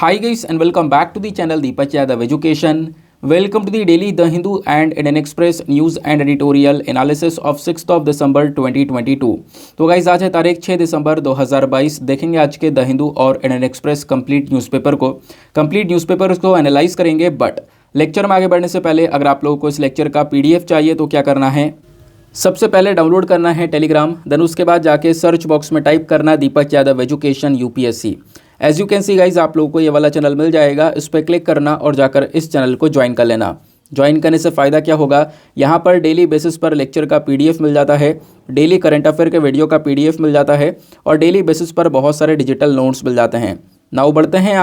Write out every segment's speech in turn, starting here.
Hi guys and welcome back to the channel Deepak Yadav Education. Welcome to the daily The Hindu and Indian Express news and editorial analysis of 6th of December 2022. तो guys आज है तारीख 6 दिसंबर 2022। देखेंगे आज के the Hindu और Indian express complete newspaper को analyse करेंगे। बट लेक्चर में आगे बढ़ने से पहले अगर आप लोगों को इस लेक्चर का पीडीएफ चाहिए तो क्या करना है, सबसे पहले डाउनलोड करना है टेलीग्राम, देन उसके बाद जाके सर्च बॉक्स में टाइप करना Deepak Yadav education UPSC. As you can see guys आप लोगों को ये वाला चैनल मिल जाएगा, इस पर क्लिक करना और जाकर इस चैनल को ज्वाइन कर लेना। ज्वाइन करने से फ़ायदा क्या होगा, यहाँ पर डेली बेसिस पर लेक्चर का पीडीएफ मिल जाता है, डेली करंट अफेयर के वीडियो का पीडीएफ मिल जाता है और डेली बेसिस पर बहुत सारे डिजिटल नोट्स मिल जाते हैं। नाउ बढ़ते हैं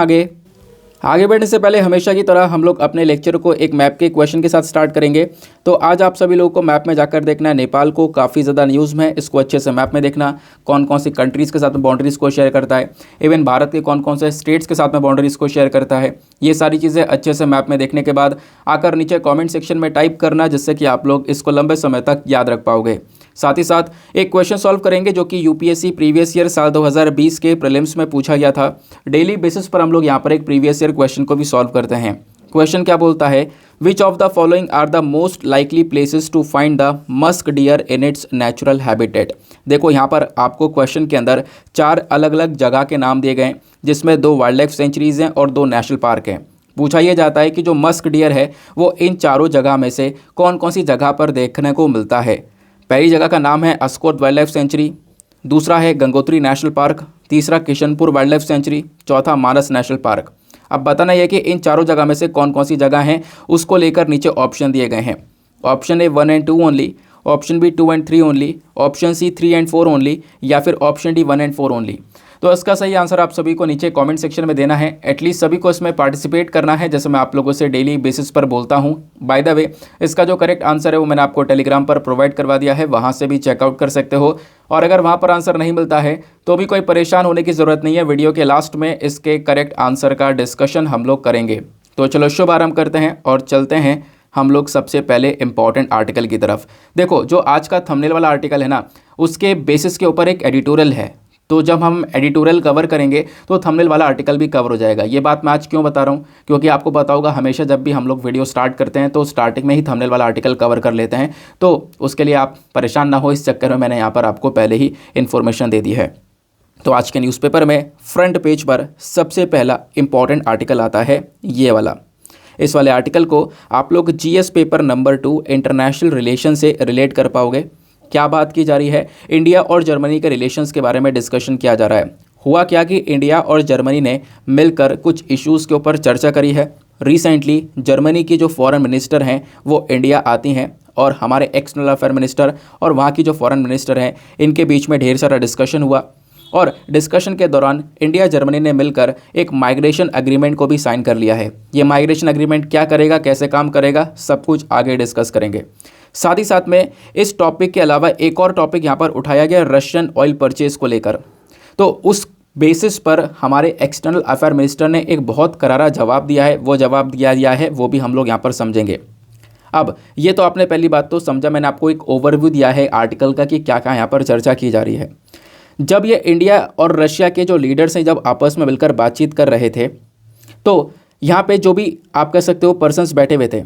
आगे बढ़ने से पहले हमेशा की तरह हम लोग अपने लेक्चर को एक मैप के क्वेश्चन के साथ स्टार्ट करेंगे। तो आज आप सभी लोगों को मैप में जाकर देखना है नेपाल को काफ़ी ज़्यादा न्यूज़ में, इसको अच्छे से मैप में देखना कौन कौन सी कंट्रीज़ के साथ में बाउंड्रीज़ को शेयर करता है, इवन भारत के कौन कौन से स्टेट्स के साथ में बाउंड्रीज़ को शेयर करता है। ये सारी चीज़ें अच्छे से मैप में देखने के बाद आकर नीचे कॉमेंट सेक्शन में टाइप करना, जिससे कि आप लोग इसको लंबे समय तक याद रख पाओगे। साथ ही साथ एक क्वेश्चन सॉल्व करेंगे जो कि यूपीएससी प्रीवियस ईयर साल 2020 के प्रीलिम्स में पूछा गया था। डेली बेसिस पर हम लोग यहाँ पर एक प्रीवियस ईयर क्वेश्चन को भी सॉल्व करते हैं। क्वेश्चन क्या बोलता है, which of the following are the most likely places to find the musk deer in its natural habitat. देखो यहाँ पर आपको क्वेश्चन के अंदर 4 अलग अलग जगह के नाम दिए गए, जिसमें 2 वाइल्ड लाइफ सेंचुरीज हैं और 2 नेशनल पार्क हैं। पूछा यह जाता है कि जो मस्क डियर है वो इन चारों जगह में से कौन कौन सी जगह पर देखने को मिलता है। पहली जगह का नाम है अस्कोट वाइल्ड लाइफ सेंचुरी, दूसरा है गंगोत्री नेशनल पार्क, तीसरा किशनपुर वाइल्ड लाइफ सेंचुरी, चौथा मानस नेशनल पार्क। अब बताना यह कि इन चारों जगह में से कौन कौन सी जगह हैं, उसको लेकर नीचे ऑप्शन दिए गए हैं। Option A 1 and 2 only, option B 2 and 3 only, option C 3 and 4 only, या फिर ऑप्शन डी 1 and 4 ओनली। तो इसका सही आंसर आप सभी को नीचे कमेंट सेक्शन में देना है। एटलीस्ट सभी को इसमें पार्टिसिपेट करना है, जैसे मैं आप लोगों से डेली बेसिस पर बोलता हूं। बाय द वे इसका जो करेक्ट आंसर है वो मैंने आपको टेलीग्राम पर प्रोवाइड करवा दिया है, वहां से भी चेकआउट कर सकते हो। और अगर वहां पर आंसर नहीं मिलता है तो भी कोई परेशान होने की ज़रूरत नहीं है, वीडियो के लास्ट में इसके करेक्ट आंसर का डिस्कशन हम लोग करेंगे। तो चलो शुभ आरंभ करते हैं और चलते हैं हम लोग सबसे पहले इंपॉर्टेंट आर्टिकल की तरफ। देखो जो आज का थंबनेल वाला आर्टिकल है ना, उसके बेसिस के ऊपर एक एडिटोरियल है, तो जब हम एडिटोरियल कवर करेंगे तो थंबनेल वाला आर्टिकल भी कवर हो जाएगा। ये बात मैं आज क्यों बता रहा हूँ, क्योंकि आपको पता होगा हमेशा जब भी हम लोग वीडियो स्टार्ट करते हैं तो स्टार्टिंग में ही थंबनेल वाला आर्टिकल कवर कर लेते हैं, तो उसके लिए आप परेशान ना हो, इस चक्कर में मैंने यहाँ पर आपको पहले ही इन्फॉर्मेशन दे दी है। तो आज के न्यूज़पेपर में फ्रंट पेज पर सबसे पहला इंपॉर्टेंट आर्टिकल आता है ये वाला। इस वाले आर्टिकल को आप लोग GS paper number 2 international relation से रिलेट कर पाओगे। क्या बात की जा रही है, इंडिया और जर्मनी के रिलेशंस के बारे में डिस्कशन किया जा रहा है। हुआ क्या कि इंडिया और जर्मनी ने मिलकर कुछ इश्यूज़ के ऊपर चर्चा करी है। रिसेंटली जर्मनी की जो फॉरेन मिनिस्टर हैं वो इंडिया आती हैं और हमारे एक्सटर्नल अफेयर मिनिस्टर और वहाँ की जो फॉरेन मिनिस्टर हैं इनके बीच में ढेर सारा डिस्कशन हुआ। और डिस्कशन के दौरान इंडिया जर्मनी ने मिलकर एक माइग्रेशन एग्रीमेंट को भी साइन कर लिया है। ये माइग्रेशन एग्रीमेंट क्या करेगा, कैसे काम करेगा, सब कुछ आगे डिस्कस करेंगे। साथ ही साथ में इस टॉपिक के अलावा एक और टॉपिक यहाँ पर उठाया गया रशियन ऑयल परचेज को लेकर। तो उस बेसिस पर हमारे एक्सटर्नल अफेयर मिनिस्टर ने एक बहुत करारा जवाब दिया है। वो जवाब दिया है वो भी हम लोग यहाँ पर समझेंगे। अब ये तो आपने पहली बात तो समझा, मैंने आपको एक ओवरव्यू दिया है आर्टिकल का कि क्या क्या यहाँ पर चर्चा की जा रही है। जब ये इंडिया और रशिया के जो लीडर्स हैं जब आपस में मिलकर बातचीत कर रहे थे तो यहाँ पे जो भी आप कह सकते हो पर्सन्स बैठे हुए थे,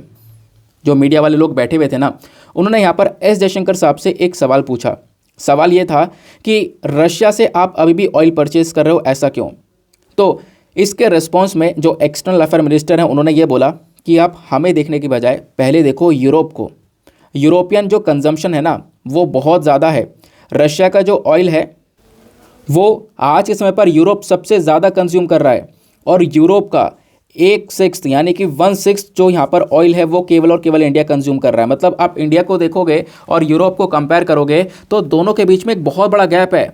जो मीडिया वाले लोग बैठे हुए थे ना, उन्होंने यहाँ पर एस जयशंकर साहब से एक सवाल पूछा। सवाल ये था कि रशिया से आप अभी भी ऑयल परचेज कर रहे हो, ऐसा क्यों। तो इसके रिस्पॉन्स में जो एक्सटर्नल अफेयर मिनिस्टर हैं उन्होंने ये बोला कि आप हमें देखने की बजाय पहले देखो यूरोप को। यूरोपियन जो कंजम्पशन है ना वो बहुत ज़्यादा है। रशिया का जो ऑयल है वो आज के समय पर यूरोप सबसे ज़्यादा कंज्यूम कर रहा है और यूरोप का 1/6 यानी कि 1/6 जो यहाँ पर ऑयल है वो केवल और केवल इंडिया कंज्यूम कर रहा है। मतलब आप इंडिया को देखोगे और यूरोप को कंपेयर करोगे तो दोनों के बीच में एक बहुत बड़ा गैप है।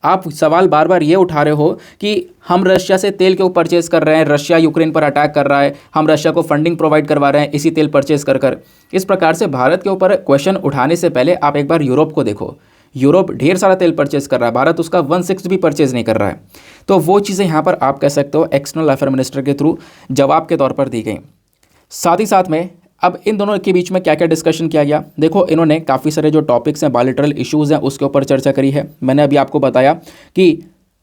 आप सवाल बार बार ये उठा रहे हो कि हम रशिया से तेल क्यों परचेज कर रहे हैं, रशिया यूक्रेन पर अटैक कर रहा है, हम रशिया को फंडिंग प्रोवाइड करवा रहे हैं इसी तेल परचेज कर। इस प्रकार से भारत के ऊपर क्वेश्चन उठाने से पहले आप एक बार यूरोप को देखो। यूरोप ढेर सारा तेल परचेज कर रहा है, भारत उसका 1/6 भी परचेज नहीं कर रहा है। तो वो चीज़ें यहाँ पर आप कह सकते हो एक्सटर्नल अफेयर मिनिस्टर के थ्रू जवाब के तौर पर दी गई। साथ ही साथ में अब इन दोनों के बीच में क्या क्या डिस्कशन किया गया, देखो इन्होंने काफ़ी सारे जो टॉपिक्स हैं बायलैटरल इश्यूज़ हैं उसके ऊपर चर्चा करी है। मैंने अभी आपको बताया कि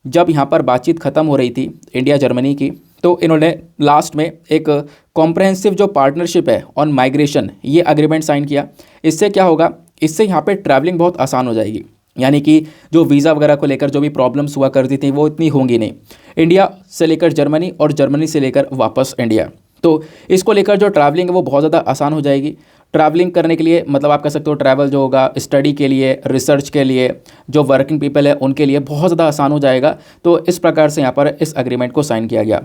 जब यहाँ पर बातचीत ख़त्म हो रही थी इंडिया जर्मनी की तो इन्होंने लास्ट में एक कॉम्प्रहेंसिव जो पार्टनरशिप है ऑन माइग्रेशन, ये अग्रीमेंट साइन किया। इससे क्या होगा, इससे यहाँ पे ट्रैवलिंग बहुत आसान हो जाएगी, यानी कि जो वीज़ा वगैरह को लेकर जो भी प्रॉब्लम्स हुआ करती थी वो इतनी होंगी नहीं, इंडिया से लेकर जर्मनी और जर्मनी से लेकर वापस इंडिया। तो इसको लेकर जो ट्रैवलिंग है वो बहुत ज़्यादा आसान हो जाएगी। ट्रैवलिंग करने के लिए मतलब आप कह सकते हो ट्रैवल जो होगा स्टडी के लिए, रिसर्च के लिए, जो वर्किंग पीपल है उनके लिए बहुत ज़्यादा आसान हो जाएगा। तो इस प्रकार से यहाँ पर इस एग्रीमेंट को साइन किया गया।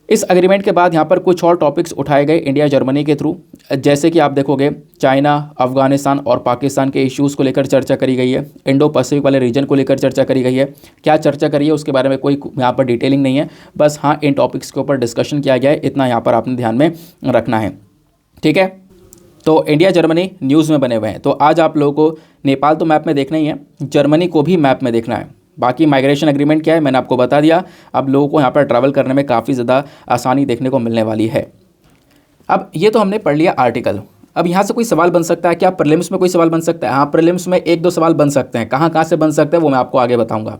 इस एग्रीमेंट के बाद यहाँ पर कुछ और टॉपिक्स उठाए गए इंडिया जर्मनी के थ्रू, जैसे कि आप देखोगे चाइना, अफगानिस्तान और पाकिस्तान के इश्यूज़ को लेकर चर्चा करी गई है, इंडो पैसिफिक वाले रीजन को लेकर चर्चा करी गई है। क्या चर्चा करी है उसके बारे में कोई यहाँ पर डिटेलिंग नहीं है, बस हाँ इन टॉपिक्स के ऊपर डिस्कशन किया गया है, इतना यहाँ पर आपने ध्यान में रखना है। ठीक है, तो इंडिया जर्मनी न्यूज़ में बने हुए हैं। तो आज आप लोगों को नेपाल तो मैप में देखना ही है, जर्मनी को भी मैप में देखना है। बाकी माइग्रेशन एग्रीमेंट क्या है मैंने आपको बता दिया। अब लोगों को यहाँ पर ट्रैवल करने में काफ़ी ज़्यादा आसानी देखने को मिलने वाली है। अब ये तो हमने पढ़ लिया आर्टिकल। अब यहाँ से कोई सवाल बन सकता है क्या? प्रीलिम्स में कोई सवाल बन सकता है? हाँ, प्रीलिम्स में एक दो सवाल बन सकते हैं। कहाँ कहाँ से बन सकते हैं वो मैं आपको आगे बताऊँगा।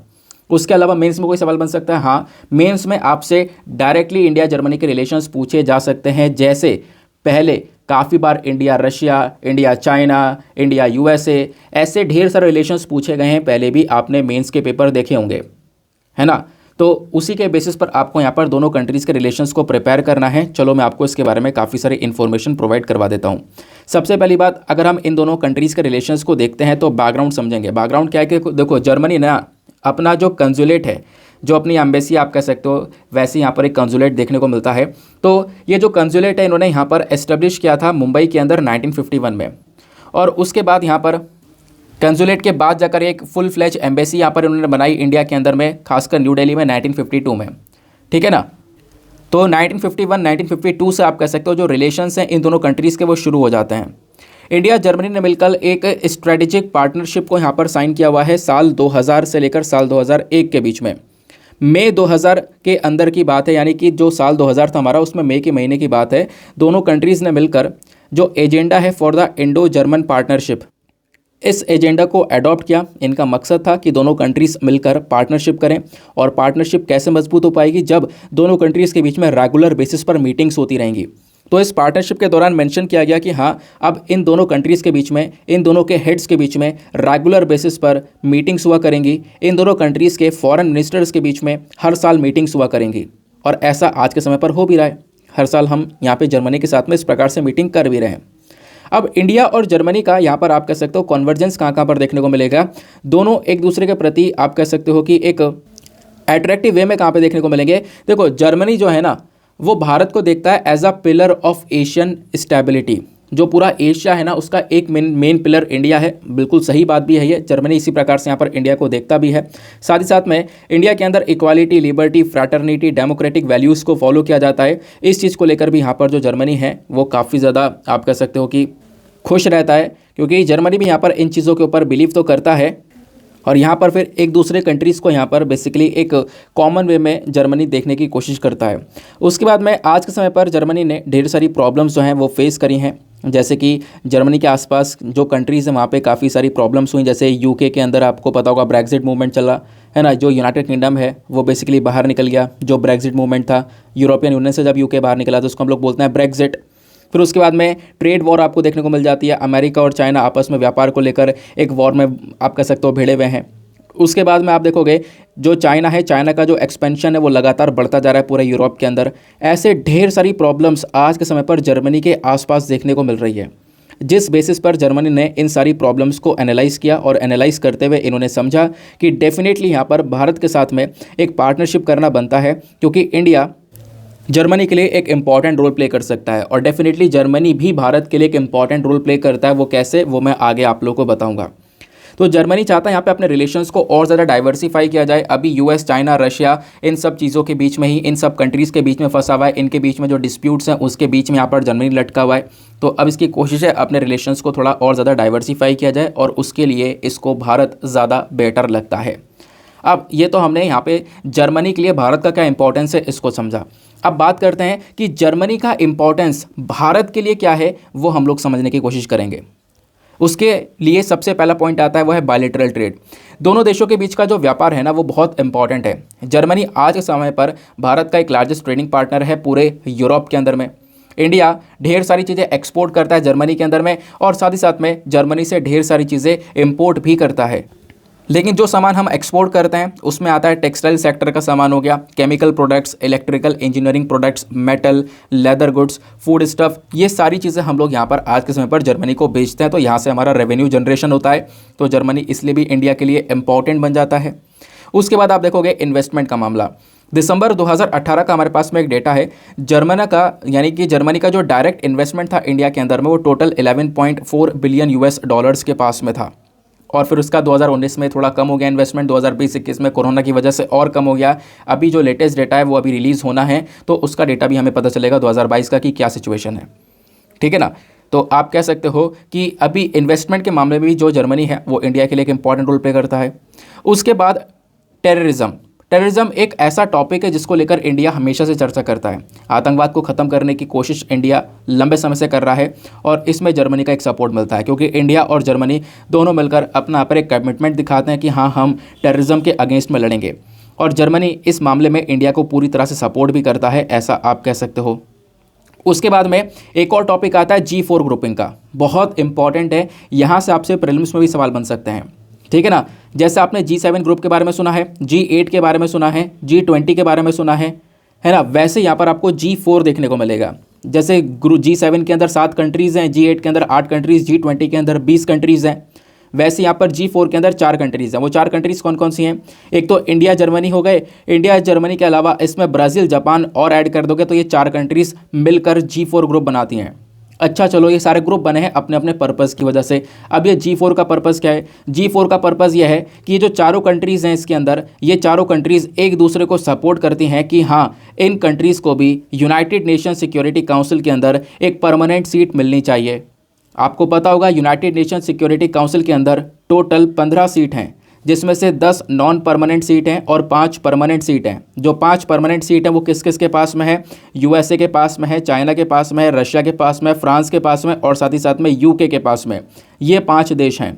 उसके अलावा मेंस में कोई सवाल बन सकता है? हाँ, मेंस में आपसे डायरेक्टली इंडिया जर्मनी के रिलेशंस पूछे जा सकते हैं। जैसे पहले काफ़ी बार India Russia, India China, India USA, ऐसे ढेर सारे रिलेशंस पूछे गए हैं, पहले भी आपने मेंस के पेपर देखे होंगे, है ना। तो उसी के बेसिस पर आपको यहाँ पर दोनों कंट्रीज़ के रिलेशंस को प्रिपेयर करना है। चलो मैं आपको इसके बारे में काफ़ी सारी इन्फॉर्मेशन प्रोवाइड करवा देता हूँ। सबसे पहली बात, अगर हम इन दोनों कंट्रीज़ के रिलेशंस को देखते हैं तो बैकग्राउंड समझेंगे। बैकग्राउंड क्या है कि देखो जर्मनी ना अपना जो कंजुलेट है, जो अपनी एम्बेसी आप कह सकते हो, वैसे यहाँ पर एक कंजुलेट देखने को मिलता है। तो ये जो कंजुलेट है इन्होंने यहाँ पर एस्टेब्लिश किया था मुंबई के अंदर 1951 में, और उसके बाद यहाँ पर कंजुलेट के बाद जाकर एक फुल फ्लैज एम्बेसी यहाँ पर इन्होंने बनाई इंडिया के अंदर में, खासकर न्यू दिल्ली में 1952 में। ठीक है ना। तो 1951 1952 से आप कह सकते हो जो रिलेशंस हैं इन दोनों कंट्रीज़ के वो शुरू हो जाते हैं। इंडिया जर्मनी ने मिलकर एक स्ट्रेटेजिक पार्टनरशिप को यहाँ पर साइन किया हुआ है साल 2000 से लेकर साल 2001 के बीच में। मई 2000 के अंदर की बात है, यानी कि जो साल 2000 था हमारा उसमें मई के महीने की बात है। दोनों कंट्रीज़ ने मिलकर जो एजेंडा है for the Indo German partnership, इस एजेंडा को अडॉप्ट किया। इनका मकसद था कि दोनों कंट्रीज़ मिलकर पार्टनरशिप करें, और पार्टनरशिप कैसे मजबूत हो पाएगी, जब दोनों कंट्रीज़ के बीच में रेगुलर बेसिस पर मीटिंग्स होती रहेंगी। तो इस पार्टनरशिप के दौरान मेंशन किया गया कि हाँ, अब इन दोनों कंट्रीज़ के बीच में, इन दोनों के हेड्स के बीच में रेगुलर बेसिस पर मीटिंग्स हुआ करेंगी। इन दोनों कंट्रीज़ के फॉरेन मिनिस्टर्स के बीच में हर साल मीटिंग्स हुआ करेंगी, और ऐसा आज के समय पर हो भी रहा है। हर साल हम यहाँ पे जर्मनी के साथ में इस प्रकार से मीटिंग कर भी रहे हैं। अब इंडिया और जर्मनी का यहाँ पर आप कह सकते हो कॉन्वर्जेंस कहाँ कहाँ पर देखने को मिलेगा। दोनों एक दूसरे के प्रति आप कह सकते हो कि एक अट्रैक्टिव वे में कहाँ पे देखने को मिलेंगे। देखो जर्मनी जो है ना वो भारत को देखता है as a pillar of Asian stability. जो पूरा एशिया है ना उसका एक मेन पिलर इंडिया है। बिल्कुल सही बात भी है ये, जर्मनी इसी प्रकार से यहाँ पर इंडिया को देखता भी है। साथ ही साथ में इंडिया के अंदर equality, liberty, fraternity, democratic values को फॉलो किया जाता है। इस चीज़ को लेकर भी यहाँ पर जो जर्मनी है वो काफ़ी ज़्यादा आप कह सकते हो कि खुश रहता है, क्योंकि जर्मनी भी यहाँ पर इन चीज़ों के ऊपर बिलीव तो करता है। और यहाँ पर फिर एक दूसरे कंट्रीज़ को यहाँ पर बेसिकली एक कॉमन वे में जर्मनी देखने की कोशिश करता है। उसके बाद में आज के समय पर जर्मनी ने ढेर सारी प्रॉब्लम्स जो हैं वो फेस करी हैं। जैसे कि जर्मनी के आसपास जो कंट्रीज़ हैं वहाँ पे काफ़ी सारी प्रॉब्लम्स हुई। जैसे यूके के अंदर आपको पता होगा ब्रेक्जिट मूवमेंट चला है ना, जो यूनाइटेड किंगडम है वो बेसिकली बाहर निकल गया। जो ब्रेक्जिट मूवमेंट था, यूरोपियन यूनियन से जब यूके बाहर निकला तो उसको हम लोग बोलते हैं ब्रेक्जिट। फिर उसके बाद में ट्रेड वॉर आपको देखने को मिल जाती है। अमेरिका और चाइना आपस में व्यापार को लेकर एक वॉर में आप कह सकते हो भिड़े हुए हैं। उसके बाद में आप देखोगे जो चाइना है, चाइना का जो एक्सपेंशन है वो लगातार बढ़ता जा रहा है पूरे यूरोप के अंदर। ऐसे ढेर सारी प्रॉब्लम्स आज के समय पर जर्मनी के आसपास देखने को मिल रही है, जिस बेसिस पर जर्मनी ने इन सारी प्रॉब्लम्स को एनालाइज किया। और एनालाइज करते हुए इन्होंने समझा कि डेफिनेटली यहाँ पर भारत के साथ में एक पार्टनरशिप करना बनता है, क्योंकि इंडिया जर्मनी के लिए एक इम्पॉर्टेंट रोल प्ले कर सकता है, और डेफिनेटली जर्मनी भी भारत के लिए एक इम्पॉर्टेंट रोल प्ले करता है। वो कैसे, वो मैं आगे आप लोगों को बताऊंगा। तो जर्मनी चाहता है यहाँ पे अपने रिलेशंस को और ज़्यादा डाइवर्सिफाई किया जाए। अभी यूएस, चाइना, रशिया इन सब चीज़ों के बीच में ही, इन सब कंट्रीज़ के बीच में फंसा हुआ है। इनके बीच में जो डिस्प्यूट्स हैं उसके बीच में यहाँ पर जर्मनी लटका हुआ है। तो अब इसकी कोशिश है अपने रिलेशंस को थोड़ा और ज़्यादा डाइवर्सिफाई किया जाए, और उसके लिए इसको भारत ज़्यादा बेटर लगता है। अब ये तो हमने यहाँ पे जर्मनी के लिए भारत का क्या इंपॉर्टेंस है इसको समझा। अब बात करते हैं कि जर्मनी का इंपॉर्टेंस भारत के लिए क्या है, वो हम लोग समझने की कोशिश करेंगे। उसके लिए सबसे पहला पॉइंट आता है वो है बायलैटरल ट्रेड। दोनों देशों के बीच का जो व्यापार है ना वो बहुत इंपॉर्टेंट है। जर्मनी आज के समय पर भारत का एक लार्जेस्ट ट्रेडिंग पार्टनर है पूरे यूरोप के अंदर में। इंडिया ढेर सारी चीज़ें एक्सपोर्ट करता है जर्मनी के अंदर में, और साथ ही साथ में जर्मनी से ढेर सारी चीज़ें इंपोर्ट भी करता है। लेकिन जो सामान हम एक्सपोर्ट करते हैं उसमें आता है टेक्सटाइल सेक्टर का सामान हो गया, chemical products, electrical engineering products, metal, leather goods, food stuff, ये सारी चीज़ें हम लोग यहाँ पर आज के समय पर जर्मनी को बेचते हैं। तो यहाँ से हमारा रेवेन्यू जनरेशन होता है। तो जर्मनी इसलिए भी इंडिया के लिए इंपॉर्टेंट बन जाता है। उसके बाद आप देखोगे इन्वेस्टमेंट का मामला। दिसंबर 2018 का हमारे पास में एक डेटा है जर्मनी का, यानी कि जर्मनी का जो डायरेक्ट इन्वेस्टमेंट था इंडिया के अंदर में वो टोटल 11.4 बिलियन यूएस डॉलर्स के पास में था। और फिर उसका 2019 में थोड़ा कम हो गया इन्वेस्टमेंट, 2020-21 में कोरोना की वजह से और कम हो गया। अभी जो लेटेस्ट डेटा है वो अभी रिलीज़ होना है, तो उसका डेटा भी हमें पता चलेगा 2022 का कि क्या सिचुएशन है। ठीक है ना। तो आप कह सकते हो कि अभी इन्वेस्टमेंट के मामले में भी जो जर्मनी है वो इंडिया के लिए एक इंपॉर्टेंट रोल प्ले करता है। उसके बाद टेररिज्म एक ऐसा टॉपिक है जिसको लेकर इंडिया हमेशा से चर्चा करता है। आतंकवाद को ख़त्म करने की कोशिश इंडिया लंबे समय से कर रहा है, और इसमें जर्मनी का एक सपोर्ट मिलता है, क्योंकि इंडिया और जर्मनी दोनों मिलकर अपना पर एक कमिटमेंट दिखाते हैं कि हाँ, हम टेररिज्म के अगेंस्ट में लड़ेंगे, और जर्मनी इस मामले में इंडिया को पूरी तरह से सपोर्ट भी करता है, ऐसा आप कह सकते हो। उसके बाद में एक और टॉपिक आता है G4 ग्रुपिंग का, बहुत इंपॉर्टेंट है। यहाँ से आपसे प्रीलिम्स में भी सवाल बन सकते हैं। ठीक है ना। जैसे आपने G7 ग्रुप के बारे में सुना है, G8 के बारे में सुना है, G20 के बारे में सुना है ना, वैसे यहाँ पर आपको G4 देखने को मिलेगा। जैसे ग्रुप G7 के अंदर 7 कंट्रीज़ हैं, G8 के अंदर 8 कंट्रीज़, G20 के अंदर 20 कंट्रीज़ हैं, वैसे यहाँ पर G4 के अंदर 4 कंट्रीज़ हैं। वो 4 कंट्रीज़ कौन कौन सी हैं? एक तो इंडिया जर्मनी हो गए, इंडिया जर्मनी के अलावा इसमें ब्राज़ील जापान और ऐड कर दोगे तो ये 4 कंट्रीज़ मिलकर G4 ग्रुप बनाती हैं। अच्छा चलो, ये सारे ग्रुप बने हैं अपने अपने पर्पज़ की वजह से। अब ये G4 का पर्पज़ क्या है? G4 का पर्पज़ ये है कि ये जो चारों कंट्रीज़ हैं इसके अंदर, ये चारों कंट्रीज़ एक दूसरे को सपोर्ट करती हैं कि हाँ, इन कंट्रीज़ को भी यूनाइटेड नेशन सिक्योरिटी काउंसिल के अंदर एक परमानेंट सीट मिलनी चाहिए। आपको पता होगा यूनाइटेड नेशन सिक्योरिटी काउंसिल के अंदर टोटल 15 सीट हैं, जिसमें से 10 नॉन परमानेंट सीट हैं और 5 परमानेंट सीट हैं। जो 5 परमानेंट सीट हैं वो किस किस के पास में है? यूएसए के पास में है, चाइना के पास में है, रशिया के पास में, फ्रांस के पास में, और साथ ही साथ में यूके के पास में। ये 5 देश हैं,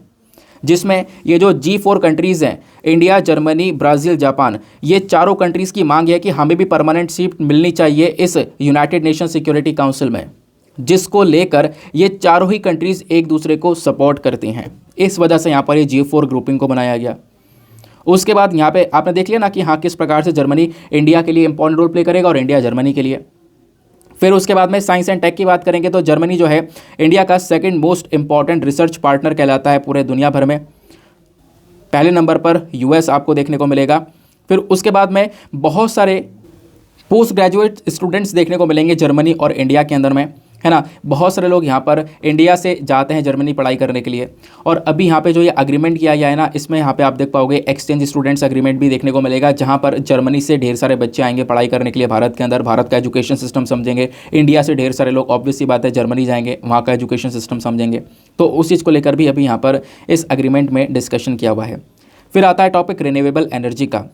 जिसमें ये जो G4 कंट्रीज़ हैं, इंडिया, जर्मनी, ब्राज़ील, जापान, ये चारों कंट्रीज़ की मांग है कि हमें भी परमानेंट सीट मिलनी चाहिए इस यूनाइटेड नेशन सिक्योरिटी काउंसिल में, जिसको लेकर ये चारों ही कंट्रीज़ एक दूसरे को सपोर्ट करती हैं। इस वजह से यहाँ पर ये G4 ग्रुपिंग को बनाया गया। उसके बाद यहाँ पे आपने देख लिया ना कि हाँ, किस प्रकार से जर्मनी इंडिया के लिए इंपॉर्टेंट रोल प्ले करेगा और इंडिया जर्मनी के लिए। फिर उसके बाद में साइंस एंड टेक की बात करेंगे तो जर्मनी जो है इंडिया का second most important research partner कहलाता है पूरे दुनिया भर में। पहले नंबर पर यूएस आपको देखने को मिलेगा। फिर उसके बाद में बहुत सारे पोस्ट ग्रेजुएट स्टूडेंट्स देखने को मिलेंगे जर्मनी और इंडिया के अंदर में, है ना। बहुत सारे लोग यहाँ पर इंडिया से जाते हैं जर्मनी पढ़ाई करने के लिए। और अभी यहाँ पे जो ये अग्रीमेंट किया गया है ना, इसमें यहाँ पे आप देख पाओगे एक्सचेंज स्टूडेंट्स अग्रीमेंट भी देखने को मिलेगा, जहाँ पर जर्मनी से ढेर सारे बच्चे आएंगे पढ़ाई करने के लिए भारत के अंदर, भारत का एजुकेशन सिस्टम समझेंगे। इंडिया से ढेर सारे लोग ऑब्वियस सी बात है जर्मनी जाएंगे, वहाँ का एजुकेशन सिस्टम समझेंगे। तो उस चीज़ को लेकर भी अभी यहाँ पर इस अग्रीमेंट में डिस्कशन किया हुआ है। फिर आता है टॉपिक रिन्यूएबल एनर्जी का।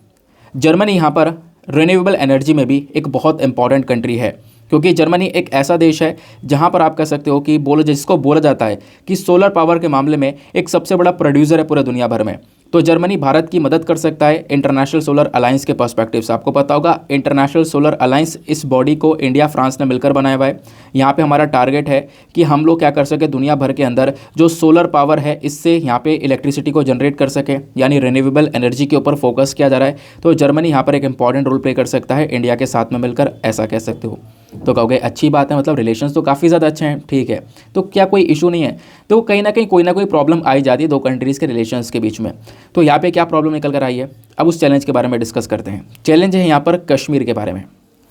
जर्मनी यहाँ पर रिन्यूएबल एनर्जी में भी एक बहुत इंपॉर्टेंट कंट्री है, क्योंकि जर्मनी एक ऐसा देश है जहां पर आप कह सकते हो कि जिसको बोला जाता है कि सोलर पावर के मामले में एक सबसे बड़ा प्रोड्यूसर है पूरे दुनिया भर में। तो जर्मनी भारत की मदद कर सकता है इंटरनेशनल सोलर अलायंस के पर्सपेक्टिव से। आपको पता होगा इंटरनेशनल सोलर अलायंस, इस बॉडी को इंडिया फ्रांस ने मिलकर बनाया हुआ है। यहाँ पे हमारा टारगेट है कि हम लोग क्या कर सके, दुनिया भर के अंदर जो सोलर पावर है इससे यहाँ पे इलेक्ट्रिसिटी को जनरेट कर सके, यानी रिन्यूएबल एनर्जी के ऊपर फोकस किया जा रहा है। तो जर्मनी यहाँ पर एक इंपॉर्टेंट रोल प्ले कर सकता है इंडिया के साथ में मिलकर, ऐसा कह सकते हो। तो कहोगे अच्छी बात है, मतलब रिलेशंस तो काफ़ी ज़्यादा अच्छे हैं, ठीक है, तो क्या कोई इशू नहीं है? तो कहीं ना कहीं कोई ना कोई प्रॉब्लम आई जाती है दो कंट्रीज़ के रिलेशंस के बीच में। तो यहाँ पे क्या प्रॉब्लम निकल कर आई है, अब उस चैलेंज के बारे में डिस्कस करते हैं। चैलेंज है यहाँ पर कश्मीर के बारे में।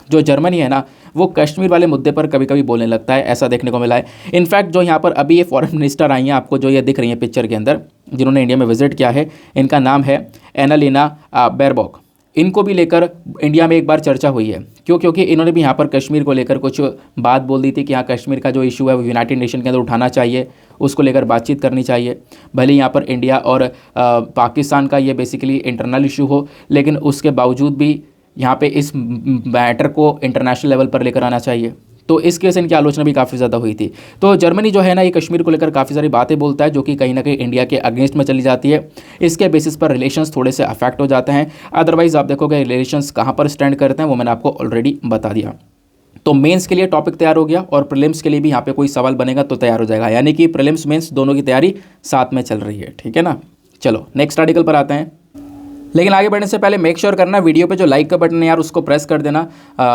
जो जर्मनी है ना, वो कश्मीर वाले मुद्दे पर कभी कभी बोलने लगता है, ऐसा देखने को मिला है। इनफैक्ट जो यहाँ पर अभी ये फॉरेन मिनिस्टर आई हैं, आपको जो ये दिख रही हैं पिक्चर के अंदर, जिन्होंने इंडिया में विजिट किया है, इनका नाम है एनालिना बेरबॉक। इनको भी लेकर इंडिया में एक बार चर्चा हुई है। क्यों? क्योंकि इन्होंने भी यहाँ पर कश्मीर को लेकर कुछ बात बोल दी थी कि हाँ, कश्मीर का जो इशू है वो यूनाइटेड नेशन के अंदर उठाना चाहिए, उसको लेकर बातचीत करनी चाहिए। भले यहाँ पर इंडिया और पाकिस्तान का ये बेसिकली इंटरनल इशू हो, लेकिन उसके बावजूद भी यहाँ पे इस मैटर को इंटरनेशनल लेवल पर लेकर आना चाहिए। तो इस केस इनकी आलोचना भी काफ़ी ज़्यादा हुई थी। तो जर्मनी जो है ना, ये कश्मीर को लेकर काफ़ी सारी बातें बोलता है जो कि कहीं ना कहीं इंडिया के अगेंस्ट में चली जाती है। इसके बेसिस पर रिलेशंस थोड़े से अफेक्ट हो जाते हैं। अदरवाइज़ आप देखोगे रिलेशंस कहाँ पर स्टैंड करते हैं वो मैंने आपको ऑलरेडी बता दिया। तो मेंस के लिए टॉपिक तैयार हो गया और प्रीलिम्स के लिए भी यहाँ पे कोई सवाल बनेगा तो तैयार हो जाएगा, यानी कि प्रीलिम्स मेंस दोनों की तैयारी साथ में चल रही है। ठीक है ना। चलो नेक्स्ट आर्टिकल पर आते हैं। लेकिन आगे बढ़ने से पहले मेक श्योर करना वीडियो पे जो लाइक का बटन है यार उसको प्रेस कर देना।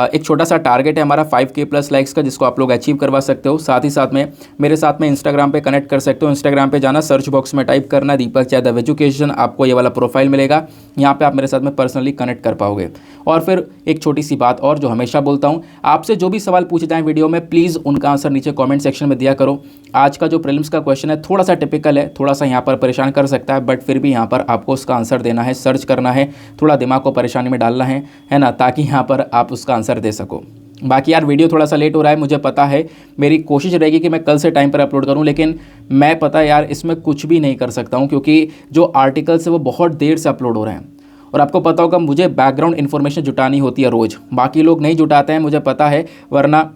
एक छोटा सा टारगेट है हमारा 5K प्लस लाइक्स का, जिसको आप लोग अचीव करवा सकते हो। साथ ही साथ में मेरे साथ में इंस्टाग्राम पे कनेक्ट कर सकते हो। इंस्टाग्राम पे जाना, सर्च बॉक्स में टाइप करना दीपक यादव एजुकेशन, आपको ये वाला प्रोफाइल मिलेगा। यहाँ पे आप मेरे साथ में पर्सनली कनेक्ट कर पाओगे। और फिर एक छोटी सी बात और जो हमेशा बोलता हूँ, आपसे जो भी सवाल पूछे जाएँ वीडियो में प्लीज़ उनका आंसर नीचे कॉमेंट सेक्शन में दिया करो। आज का जो प्रीलिम्स का क्वेश्चन है थोड़ा सा टिपिकल है, थोड़ा सा यहाँ पर परेशान कर सकता है, बट फिर भी यहाँ पर आपको उसका आंसर देना है, सर्च करना है, थोड़ा दिमाग को परेशानी में डालना है ना, ताकि यहाँ पर आप उसका आंसर दे सको। बाकी यार वीडियो थोड़ा सा लेट हो रहा है, मुझे पता है। मेरी कोशिश रहेगी कि मैं कल से टाइम पर अपलोड करूं, लेकिन मैं पता है यार इसमें कुछ भी नहीं कर सकता हूं, क्योंकि जो आर्टिकल्स है वो बहुत देर से अपलोड हो रहे हैं। और आपको पता होगा मुझे बैकग्राउंड इन्फॉर्मेशन जुटानी होती है रोज़, बाकी लोग नहीं जुटाते हैं, मुझे पता है। वरना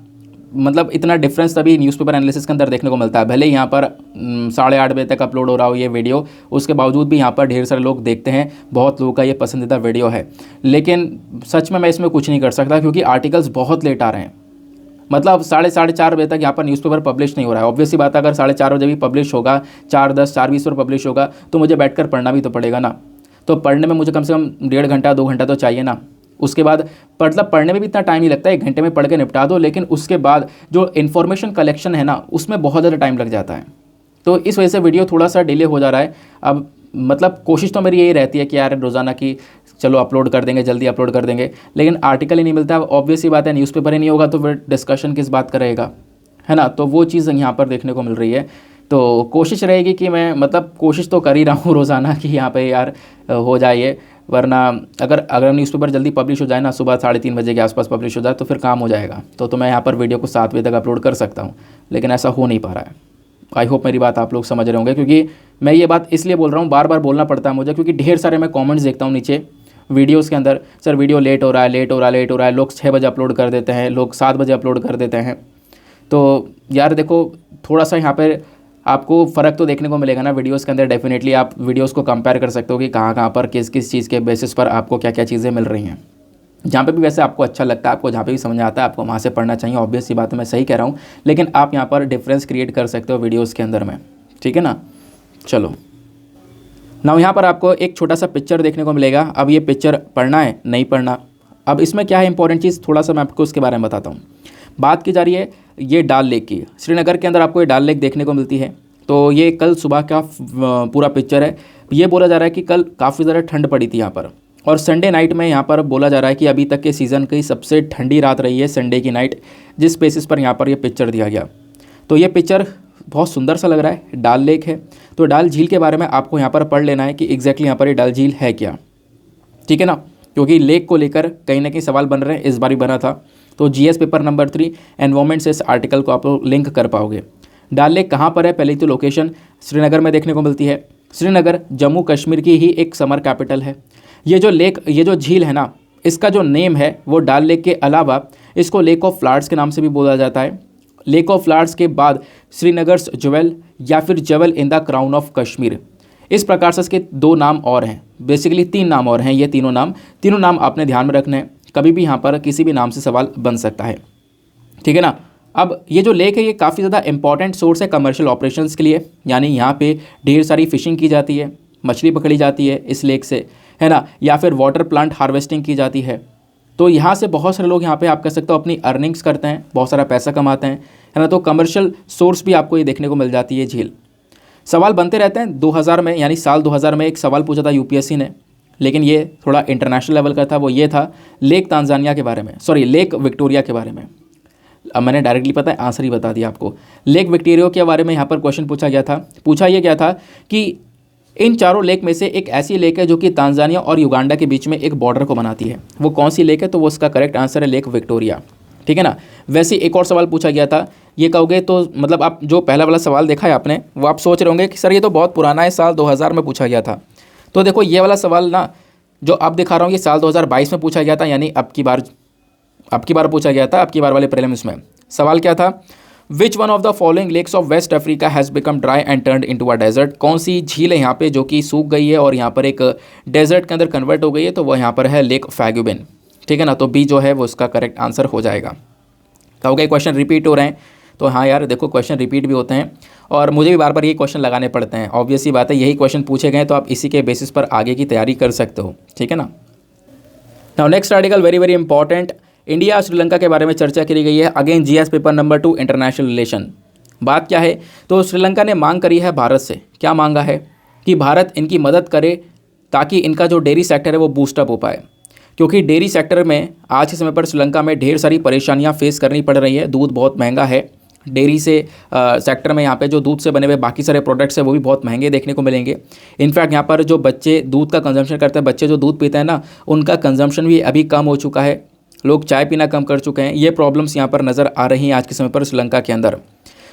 मतलब इतना डिफरेंस तभी न्यूज़पेपर एनालिसिस के अंदर देखने को मिलता है। भले यहाँ पर 8:30 बजे तक अपलोड हो रहा हो ये वीडियो, उसके बावजूद भी यहाँ पर ढेर सारे लोग देखते हैं, बहुत लोगों का ये पसंदीदा वीडियो है। लेकिन सच में मैं इसमें कुछ नहीं कर सकता, क्योंकि आर्टिकल्स बहुत लेट आ रहे हैं। मतलब 4:30 बजे तक यहाँ पर न्यूज़पेपर पब्लिश नहीं हो रहा है। ऑब्वियसली बात है, अगर 4:30 बजे भी पब्लिश होगा, 4:10 4:20 पर पब्लिश होगा, तो मुझे बैठकर पढ़ना भी तो पड़ेगा ना। तो पढ़ने में मुझे कम से कम 1.5 घंटा 2 घंटा तो चाहिए ना। उसके बाद मतलब पढ़ने में भी इतना टाइम नहीं लगता, 1 घंटे में पढ़ के निपटा दो, लेकिन उसके बाद जो इन्फॉर्मेशन कलेक्शन है ना उसमें बहुत ज़्यादा टाइम लग जाता है। तो इस वजह से वीडियो थोड़ा सा डिले हो जा रहा है। अब मतलब कोशिश तो मेरी यही रहती है कि यार रोज़ाना की चलो अपलोड कर देंगे, जल्दी अपलोड कर देंगे, लेकिन आर्टिकल ही नहीं मिलता। ऑब्वियस ही बात है, न्यूज़पेपर ही नहीं होगा तो फिर डिस्कशन किस बात का रहेगा, है ना। तो वो चीज़ यहाँ पर देखने को मिल रही है। तो कोशिश रहेगी कि मैं मतलब कोशिश तो कर ही रहा हूँ रोज़ाना कि यहाँ पे यार हो जाए। वरना अगर न्यूज़पेपर जल्दी पब्लिश हो जाए ना, सुबह 3:30 बजे के आसपास पब्लिश हो जाए, तो फिर काम हो जाएगा। तो मैं यहाँ पर वीडियो को 7 बजे तक अपलोड कर सकता हूँ, लेकिन ऐसा हो नहीं पा रहा है। आई होप मेरी बात आप लोग समझ रहे होंगे, क्योंकि मैं ये बात इसलिए बोल रहा हूँ, बार बार बोलना पड़ता है मुझे, क्योंकि ढेर सारे मैं कमेंट्स देखता हूँ नीचे वीडियोज़ के अंदर, सर वीडियो लेट हो रहा है, लेट हो रहा है, लेट हो रहा है। लोग 6 बजे अपलोड कर देते हैं, लोग 7 बजे अपलोड कर देते हैं। तो यार देखो, थोड़ा सा यहाँ पर आपको फ़र्क तो देखने को मिलेगा ना वीडियोस के अंदर। डेफिनेटली आप वीडियोस को कंपेयर कर सकते हो कि कहाँ कहाँ पर किस किस चीज़ के बेसिस पर आपको क्या क्या चीज़ें मिल रही हैं। जहाँ पे भी वैसे आपको अच्छा लगता है, आपको जहाँ पे भी समझ आता है, आपको वहाँ से पढ़ना चाहिए। ऑब्वियस सी बात है, मैं सही कह रहा हूँ, लेकिन आप यहाँ पर डिफरेंस क्रिएट कर सकते हो वीडियोज़ के अंदर में। ठीक है ना। चलो ना, यहाँ पर आपको एक छोटा सा पिक्चर देखने को मिलेगा। अब ये पिक्चर पढ़ना है नहीं पढ़ना, अब इसमें क्या है इंपॉर्टेंट चीज़, थोड़ा सा मैं आपको उसके बारे में बताता हूँ। बात की जा रही है ये डल लेक की। श्रीनगर के अंदर आपको ये डल लेक देखने को मिलती है। तो ये कल सुबह का पूरा पिक्चर है। ये बोला जा रहा है कि कल काफ़ी ज़्यादा ठंड पड़ी थी यहाँ पर, और संडे नाइट में यहाँ पर बोला जा रहा है कि अभी तक के सीज़न की सबसे ठंडी रात रही है संडे की नाइट, जिस बेसिस पर यहाँ पर ये पिक्चर दिया गया। तो ये पिक्चर बहुत सुंदर सा लग रहा है। डल लेक है, तो डल झील के बारे में आपको यहाँ पर पढ़ लेना है कि एग्जैक्टली यहाँ पर ये डल झील है क्या। ठीक है ना, क्योंकि लेक को लेकर कहीं ना कहीं सवाल बन रहे हैं, इस बार भी बना था। तो GS पेपर नंबर 3 एनवायरमेंट से इस आर्टिकल को आप लोग लिंक कर पाओगे। डल लेक कहाँ पर है, पहले तो लोकेशन श्रीनगर में देखने को मिलती है। श्रीनगर जम्मू कश्मीर की ही एक समर कैपिटल है। ये जो लेक, ये जो झील है ना, इसका जो नेम है वो डल लेक के अलावा इसको लेक ऑफ फ्लावर्स के नाम से भी बोला जाता है। लेक ऑफ फ्लावर्स के बाद श्रीनगर्स ज्वेल या फिर jewel in the crown of Kashmir, इस प्रकार से इसके 2 नाम और हैं, बेसिकली 3 नाम और हैं। ये तीनों नाम आपने ध्यान में रखने हैं, कभी भी यहाँ पर किसी भी नाम से सवाल बन सकता है। ठीक है ना। अब ये जो लेक है ये काफ़ी ज़्यादा इंपॉर्टेंट सोर्स है कमर्शियल ऑपरेशंस के लिए, यानी यहाँ पे ढेर सारी फिशिंग की जाती है, मछली पकड़ी जाती है इस लेक से, है ना, या फिर वाटर प्लांट हार्वेस्टिंग की जाती है। तो यहाँ से बहुत सारे लोग यहाँ पे आप कह सकते हो अपनी अर्निंग्स करते हैं, बहुत सारा पैसा कमाते हैं, है ना। तो कमर्शियल सोर्स भी आपको ये देखने को मिल जाती है झील। सवाल बनते रहते हैं। 2000 में यानी साल 2000 में एक सवाल पूछा था UPSC ने, लेकिन ये थोड़ा इंटरनेशनल लेवल का था। वो ये था लेक तांजानिया के बारे में, सॉरी लेक विक्टोरिया के बारे में। अब मैंने डायरेक्टली पता है आंसर ही बता दिया आपको। लेक विक्टोरिया के बारे में यहाँ पर क्वेश्चन पूछा गया था। पूछा ये गया था कि इन चारों लेक में से एक ऐसी लेक है जो कि तांजानिया और युगांडा के बीच में एक बॉर्डर को बनाती है, वो कौन सी लेक है? तो वो उसका करेक्ट आंसर है लेक विक्टोरिया। ठीक है ना। वैसे एक और सवाल पूछा गया था, ये कहोगे तो मतलब आप जो पहला वाला सवाल देखा है आपने, वो आप सोच रहे होंगे कि सर ये तो बहुत पुराना है, साल 2000 में पूछा गया था। तो देखो ये वाला सवाल ना जो अब दिखा रहा हूँ ये साल 2022 में पूछा गया था, यानी अब की बार पूछा गया था, अब की बार वाले प्रीलिम्स में। सवाल क्या था, which one of the following lakes of West Africa has become dry and turned into a desert. कौन सी झील है यहाँ पे जो कि सूख गई है और यहाँ पर एक डेजर्ट के अंदर कन्वर्ट हो गई है, तो वो यहाँ पर है लेक फैगुबिन। ठीक है ना, तो बी जो है वो उसका करेक्ट आंसर हो जाएगा। कहोगे क्वेश्चन रिपीट हो रहे हैं, तो हाँ यार देखो क्वेश्चन रिपीट भी होते हैं और मुझे भी बार बार ये क्वेश्चन लगाने पड़ते हैं। ऑब्वियसली बात है, यही क्वेश्चन पूछे गए तो आप इसी के बेसिस पर आगे की तैयारी कर सकते हो। ठीक है ना। Now next article very very important, India और श्रीलंका के बारे में चर्चा की गई है। Again GS paper number 2 international relation. बात क्या है, तो श्रीलंका ने मांग करी है भारत से, क्या मांगा है कि भारत इनकी मदद करे ताकि इनका जो डेयरी सेक्टर है वो बूस्टअप हो पाए, क्योंकि डेयरी सेक्टर में आज के समय पर श्रीलंका में ढेर सारी परेशानियां फेस करनी पड़ रही है। दूध बहुत महंगा है, डेयरी से सेक्टर में यहाँ पे जो दूध से बने हुए बाकी सारे प्रोडक्ट्स हैं वो भी बहुत महंगे देखने को मिलेंगे। इनफैक्ट यहाँ पर जो बच्चे दूध का कंजम्पशन करते हैं, बच्चे जो दूध पीते हैं ना, उनका कंजम्पशन भी अभी कम हो चुका है, लोग चाय पीना कम कर चुके हैं। ये प्रॉब्लम्स यहाँ पर नज़र आ रही हैं आज के समय पर श्रीलंका के अंदर।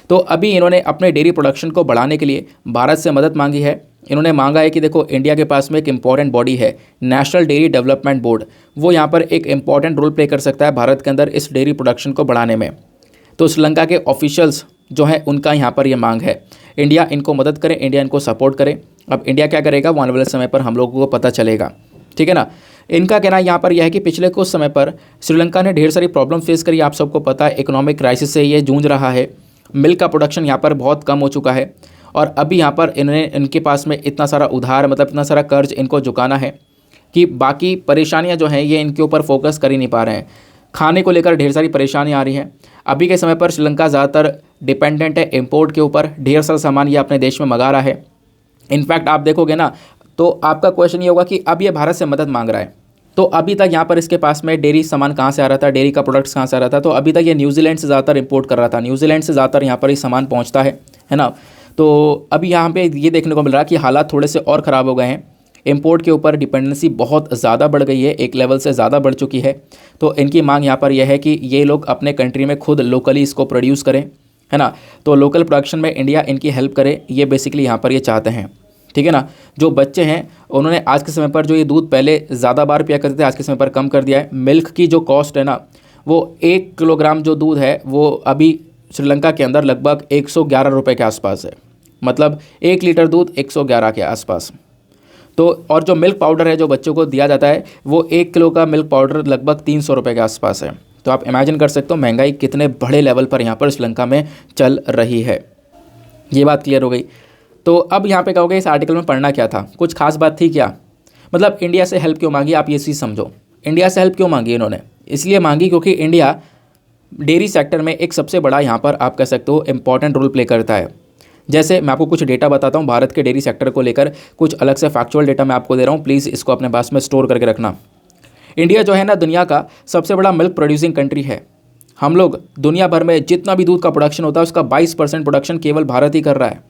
तो अभी इन्होंने अपने डेयरी प्रोडक्शन को बढ़ाने के लिए भारत से मदद मांगी है। इन्होंने मांगा है कि देखो इंडिया के पास में एक इंपॉर्टेंट बॉडी है नेशनल डेयरी डेवलपमेंट बोर्ड, वो यहाँ पर एक इंपॉर्टेंट रोल प्ले कर सकता है भारत के अंदर इस डेयरी प्रोडक्शन को बढ़ाने में। तो श्रीलंका के ऑफिशियल्स जो है उनका यहाँ पर ये मांग है, इंडिया इनको मदद करे, इंडिया इनको सपोर्ट करे। अब इंडिया क्या करेगा वो आने वाले समय पर हम लोगों को पता चलेगा। ठीक है ना। इनका कहना यहाँ पर यह है कि पिछले कुछ समय पर श्रीलंका ने ढेर सारी प्रॉब्लम फेस करी, आप सबको पता है इकोनॉमिक क्राइसिस से ये जूझ रहा है, मिल्क का प्रोडक्शन यहाँ पर बहुत कम हो चुका है और अभी यहाँ पर इनके पास में इतना सारा उधार मतलब इतना सारा कर्ज इनको चुकाना है कि बाकी परेशानियाँ जो हैं ये इनके ऊपर फोकस कर ही नहीं पा रहे हैं। खाने को लेकर ढेर सारी परेशानी आ रही हैं। अभी के समय पर श्रीलंका ज़्यादातर डिपेंडेंट है इम्पोर्ट के ऊपर, ढेर सारा सामान ये अपने देश में मंगा रहा है। इनफैक्ट आप देखोगे ना तो आपका क्वेश्चन ये होगा कि अब ये भारत से मदद मांग रहा है, तो अभी तक यहाँ पर इसके पास में डेयरी सामान कहाँ से आ रहा था, डेयरी का प्रोडक्ट्स कहाँ से आ रहा था, तो अभी तक ये न्यूजीलैंड से ज़्यादातर इंपोर्ट कर रहा था। न्यूजीलैंड से ज़्यादातर यहाँ पर ये सामान पहुँचता है ना। तो अभी यहाँ पे ये देखने को मिल रहा है कि हालात थोड़े से और ख़राब हो गए हैं, इंपोर्ट के ऊपर डिपेंडेंसी बहुत ज़्यादा बढ़ गई है, एक लेवल से ज़्यादा बढ़ चुकी है। तो इनकी मांग यहाँ पर यह है कि ये लोग अपने कंट्री में खुद लोकली इसको प्रोड्यूस करें, है ना। तो लोकल प्रोडक्शन में इंडिया इनकी हेल्प करे, ये बेसिकली यहाँ पर ये चाहते हैं। ठीक है ना। जो बच्चे हैं उन्होंने आज के समय पर जो ये दूध पहले ज़्यादा बार पिया करते थे, आज के समय पर कम कर दिया है। मिल्क की जो कॉस्ट है ना, वो 1 किलोग्राम जो दूध है वो अभी श्रीलंका के अंदर लगभग 111 रुपये के आसपास है, मतलब 1 लीटर दूध 111 के आसपास। तो और जो मिल्क पाउडर है जो बच्चों को दिया जाता है वो 1 किलो का मिल्क पाउडर लगभग 300 रुपये के आसपास है। तो आप इमेजिन कर सकते हो महंगाई कितने बड़े लेवल पर यहाँ पर श्रीलंका में चल रही है। ये बात क्लियर हो गई। तो अब यहाँ पे कहोगे इस आर्टिकल में पढ़ना क्या था, कुछ खास बात थी क्या, मतलब इंडिया से हेल्प क्यों मांगी, आप ये चीज़ समझो। इंडिया से हेल्प क्यों मांगी इन्होंने, इसलिए मांगी क्योंकि इंडिया डेयरी सेक्टर में एक सबसे बड़ा यहाँ पर आप कह सकते हो इंपॉर्टेंट रोल प्ले करता है। जैसे मैं आपको कुछ डेटा बताता हूँ भारत के डेयरी सेक्टर को लेकर, कुछ अलग से फैक्चुअल डेटा मैं आपको दे रहा हूँ, प्लीज़ इसको अपने पास में स्टोर करके रखना। इंडिया जो है ना दुनिया का सबसे बड़ा मिल्क प्रोड्यूसिंग कंट्री है। हम लोग दुनिया भर में जितना भी दूध का प्रोडक्शन होता है उसका 22% प्रोडक्शन केवल भारत ही कर रहा है,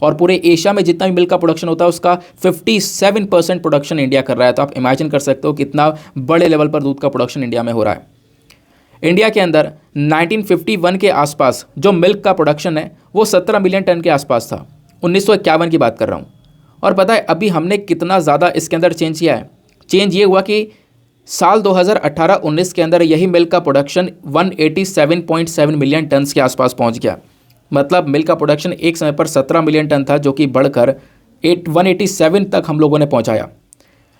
और पूरे एशिया में जितना भी मिल्क का प्रोडक्शन होता है उसका 57% प्रोडक्शन इंडिया कर रहा है। तो आप इमेजिन कर सकते हो कितना बड़े लेवल पर दूध का प्रोडक्शन इंडिया में हो रहा है। इंडिया के अंदर 1951 के आसपास जो मिल्क का प्रोडक्शन है वो 17 मिलियन टन के आसपास था, 1951 की बात कर रहा हूँ। और पता है अभी हमने कितना ज़्यादा इसके अंदर चेंज किया है। चेंज ये हुआ कि साल 2018-19 के अंदर यही मिल्क का प्रोडक्शन 187.7 मिलियन टन के आसपास पहुँच गया। मतलब मिल्क का प्रोडक्शन एक समय पर 17 मिलियन टन था, जो कि बढ़कर 187 तक हम लोगों ने पहुंचाया।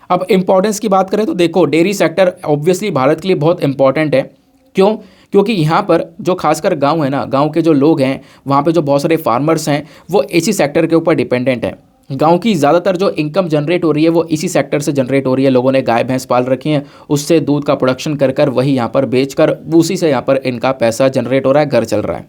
अब इंपॉर्टेंस की बात करें तो देखो डेयरी सेक्टर ऑब्वियसली भारत के लिए बहुत इंपॉर्टेंट है। क्यों? क्योंकि यहाँ पर जो खासकर गांव है ना, गांव के जो लोग हैं वहाँ पे जो बहुत सारे फार्मर्स हैं वो इसी सेक्टर के ऊपर डिपेंडेंट हैं। गांव की ज़्यादातर जो इनकम जनरेट हो रही है वो इसी सेक्टर से जनरेट हो रही है। लोगों ने गाय भैंस पाल रखी हैं, उससे दूध का प्रोडक्शन कर कर वही यहाँ पर बेच कर उसी से यहाँ पर इनका पैसा जनरेट हो रहा है, घर चल रहा है।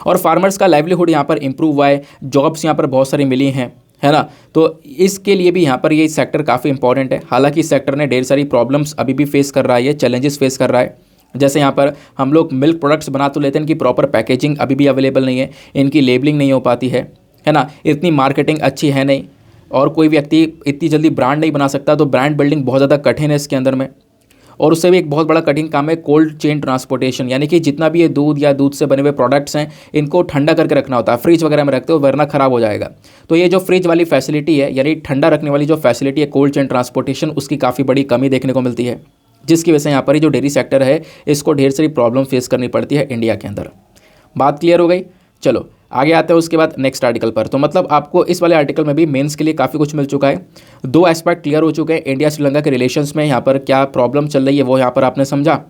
और फार्मर्स का लाइवलीहुड यहाँ पर इंप्रूव हुआ है, जॉब्स यहाँ पर बहुत सारी मिली हैं, है ना। तो इसके लिए भी यहाँ पर ये सेक्टर काफ़ी इंपॉर्टेंट है। हालांकि इस सेक्टर ने ढेर सारी प्रॉब्लम्स अभी भी फेस कर रहा है, ये चैलेंजेस फेस कर रहा है। जैसे यहाँ पर हम लोग मिल्क प्रोडक्ट्स बना तो लेते हैं, इनकी प्रॉपर पैकेजिंग अभी भी अवेलेबल नहीं है, इनकी लेबलिंग नहीं हो पाती है ना, इतनी मार्केटिंग अच्छी है नहीं, और कोई व्यक्ति इतनी जल्दी ब्रांड नहीं बना सकता। तो ब्रांड बिल्डिंग बहुत ज़्यादा कठिन है इसके अंदर में। और उससे भी एक बहुत बड़ा कठिन काम है कोल्ड चेन ट्रांसपोर्टेशन, यानी कि जितना भी ये दूध या दूध से बने हुए प्रोडक्ट्स हैं इनको ठंडा करके रखना होता है, फ्रिज वगैरह में रखते हो वरना ख़राब हो जाएगा। तो ये जो फ्रिज वाली फैसिलिटी है, यानी ठंडा रखने वाली जो फैसिलिटी है कोल्ड चेन ट्रांसपोर्टेशन, उसकी काफ़ी बड़ी कमी देखने को मिलती है। जिसकी वजह से यहाँ पर ये जो डेयरी सेक्टर है इसको ढेर सारी प्रॉब्लम फेस करनी पड़ती है इंडिया के अंदर। बात क्लियर हो गई। चलो आगे आते हैं उसके बाद नेक्स्ट आर्टिकल पर। तो मतलब आपको इस वाले आर्टिकल में भी मेंस के लिए काफ़ी कुछ मिल चुका है। दो एस्पेक्ट क्लियर हो चुके हैं। इंडिया श्रीलंका के रिलेशंस में यहाँ पर क्या प्रॉब्लम चल रही है वो यहाँ पर आपने समझा,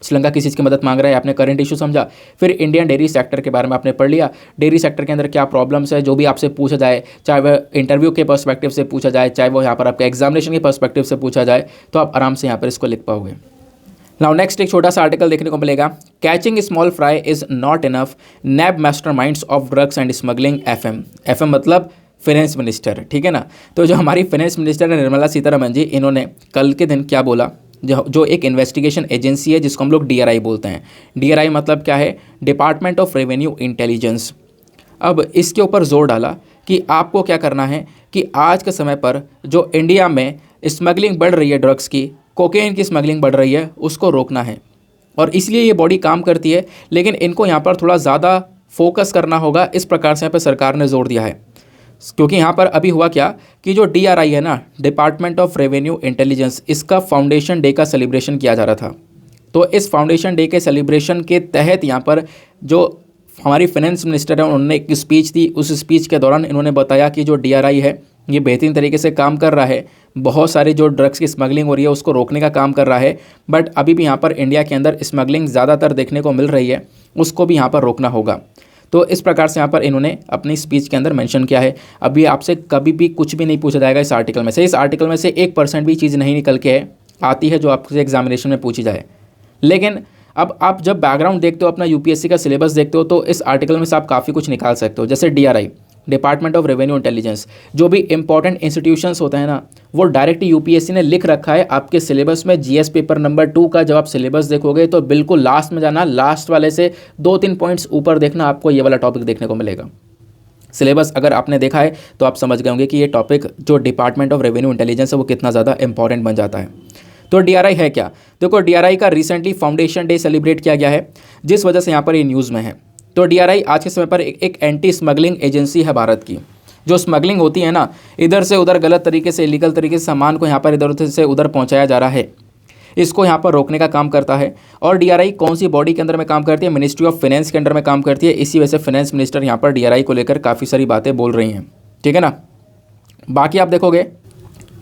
श्रीलंका किस चीज़ की मदद मांग रहा है आपने करंट इशू समझा। फिर इंडियन डेयरी सेक्टर के बारे में आपने पढ़ लिया, डेयरी सेक्टर के अंदर क्या प्रॉब्लम्स है जो भी आपसे पूछा जाए, चाहे वह इंटरव्यू के पर्सपेक्टिव से पूछा जाए, चाहे वो यहाँ पर आपके एग्जामिनेशन के पर्सपेक्टिव से पूछा जाए, तो आप आराम से यहाँ पर इसको लिख पाओगे। नाउ नेक्स्ट एक छोटा सा आर्टिकल देखने को मिलेगा, catching small fry is not enough, nab masterminds of drugs and smuggling FM. FM मतलब फाइनेंस मिनिस्टर, ठीक है ना। तो जो हमारी फाइनेंस मिनिस्टर है निर्मला सीतारमण जी, इन्होंने कल के दिन क्या बोला, जो एक इन्वेस्टिगेशन एजेंसी है जिसको हम लोग डीआरआई बोलते हैं। डीआरआई मतलब क्या है, डिपार्टमेंट ऑफ रेवेन्यू इंटेलिजेंस। अब इसके ऊपर जोर डाला कि आपको क्या करना है कि आज के समय पर जो इंडिया में स्मगलिंग बढ़ रही है ड्रग्स की, कोकेन की स्मगलिंग बढ़ रही है, उसको रोकना है। और इसलिए ये बॉडी काम करती है, लेकिन इनको यहाँ पर थोड़ा ज़्यादा फोकस करना होगा, इस प्रकार से यहाँ पर सरकार ने जोर दिया है। क्योंकि यहाँ पर अभी हुआ क्या कि जो डीआरआई है ना, डिपार्टमेंट ऑफ रेवेन्यू इंटेलिजेंस, इसका फाउंडेशन डे का सेलिब्रेशन किया जा रहा था। तो इस फाउंडेशन डे के सेलिब्रेशन के तहत यहाँ पर जो हमारी फाइनेंस मिनिस्टर है उन्होंने एक स्पीच दी। उस स्पीच के दौरान इन्होंने बताया कि जो डीआरआई है ये बेहतरीन तरीके से काम कर रहा है, बहुत सारी जो ड्रग्स की स्मगलिंग हो रही है उसको रोकने का काम कर रहा है। बट अभी भी यहाँ पर इंडिया के अंदर स्मगलिंग ज़्यादातर देखने को मिल रही है, उसको भी यहाँ पर रोकना होगा। तो इस प्रकार से यहाँ पर इन्होंने अपनी स्पीच के अंदर मेंशन किया है। अभी आपसे कभी भी कुछ भी नहीं पूछा जाएगा इस आर्टिकल में से। इस आर्टिकल में से 1% भी चीज़ नहीं निकल के आती है जो आपसे एग्जामिनेशन में पूछी जाए। लेकिन अब आप जब बैकग्राउंड देखते हो, अपना यूपीएससी का सिलेबस देखते हो, तो इस आर्टिकल में से आप काफ़ी कुछ निकाल सकते हो। जैसे DRI, department of revenue intelligence, जो भी इंपॉर्टेंट इंस्टीट्यूशंस होते हैं ना, वो डायरेक्ट यूपीएससी ने लिख रखा है आपके सिलेबस में। जीएस पेपर नंबर 2 का जब आप सिलेबस देखोगे तो बिल्कुल लास्ट में जाना, लास्ट वाले से 2-3 पॉइंट्स ऊपर देखना, आपको ये वाला टॉपिक देखने को मिलेगा। सिलेबस अगर आपने देखा है तो आप समझ गए होंगे कि ये टॉपिक जो डिपार्टमेंट ऑफ रेवेन्यू इंटेलिजेंस है वो कितना ज़्यादा इंपॉर्टेंट बन जाता है। तो डीआरआई है क्या? देखो, डीआरआई का रिसेंटली फाउंडेशन डे सेलिब्रेट किया गया है, जिस वजह से यहाँ पर ये न्यूज़ में है। तो डीआरआई आज के समय पर एक एंटी स्मगलिंग एजेंसी है भारत की। जो स्मगलिंग होती है ना, इधर से उधर गलत तरीके से, इलीगल तरीके से सामान को यहाँ पर इधर उधर से उधर पहुँचाया जा रहा है, इसको यहाँ पर रोकने का काम करता है। और डीआरआई कौन सी बॉडी के अंदर में काम करती है? मिनिस्ट्री ऑफ फाइनेंस के अंडर में काम करती है। इसी वजह से फाइनेंस मिनिस्टर यहाँ पर डीआरआई को लेकर काफ़ी सारी बातें बोल रही हैं, ठीक है ना। बाकी आप देखोगे,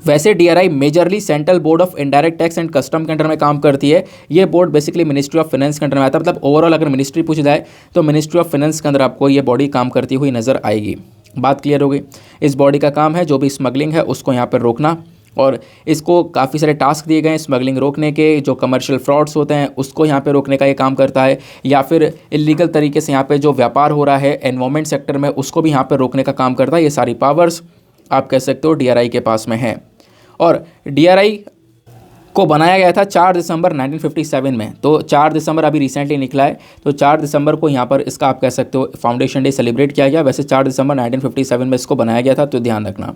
वैसे DRI majorly central board of indirect tax and custom के अंडर में काम करती है। ये board basically ministry of finance के अंडर में आता है। मतलब ओवरऑल अगर मिनिस्ट्री पूछी जाए तो मिनिस्ट्री ऑफ फाइनेंस के अंदर आपको ये बॉडी काम करती हुई नज़र आएगी। बात क्लियर हो गई। इस बॉडी का काम है जो भी स्मगलिंग है उसको यहाँ पर रोकना, और इसको काफ़ी सारे टास्क दिए गए हैं स्मगलिंग रोकने के। जो कमर्शियल फ्रॉड्स होते हैं उसको यहाँ पे रोकने का ये काम करता है, या फिर इलीगल तरीके से यहाँ पे जो व्यापार हो रहा है एनवायरमेंट सेक्टर में उसको भी यहाँ पे रोकने का काम करता है। ये सारी पावर्स आप कह सकते हो डीआरआई के पास में है। और डीआरआई को बनाया गया था 4 दिसंबर 1957 में। तो 4 दिसंबर अभी रिसेंटली निकला है, तो 4 दिसंबर को यहाँ पर इसका आप कह सकते हो फाउंडेशन डे सेलिब्रेट किया गया। वैसे 4 दिसंबर 1957 में इसको बनाया गया था, तो ध्यान रखना।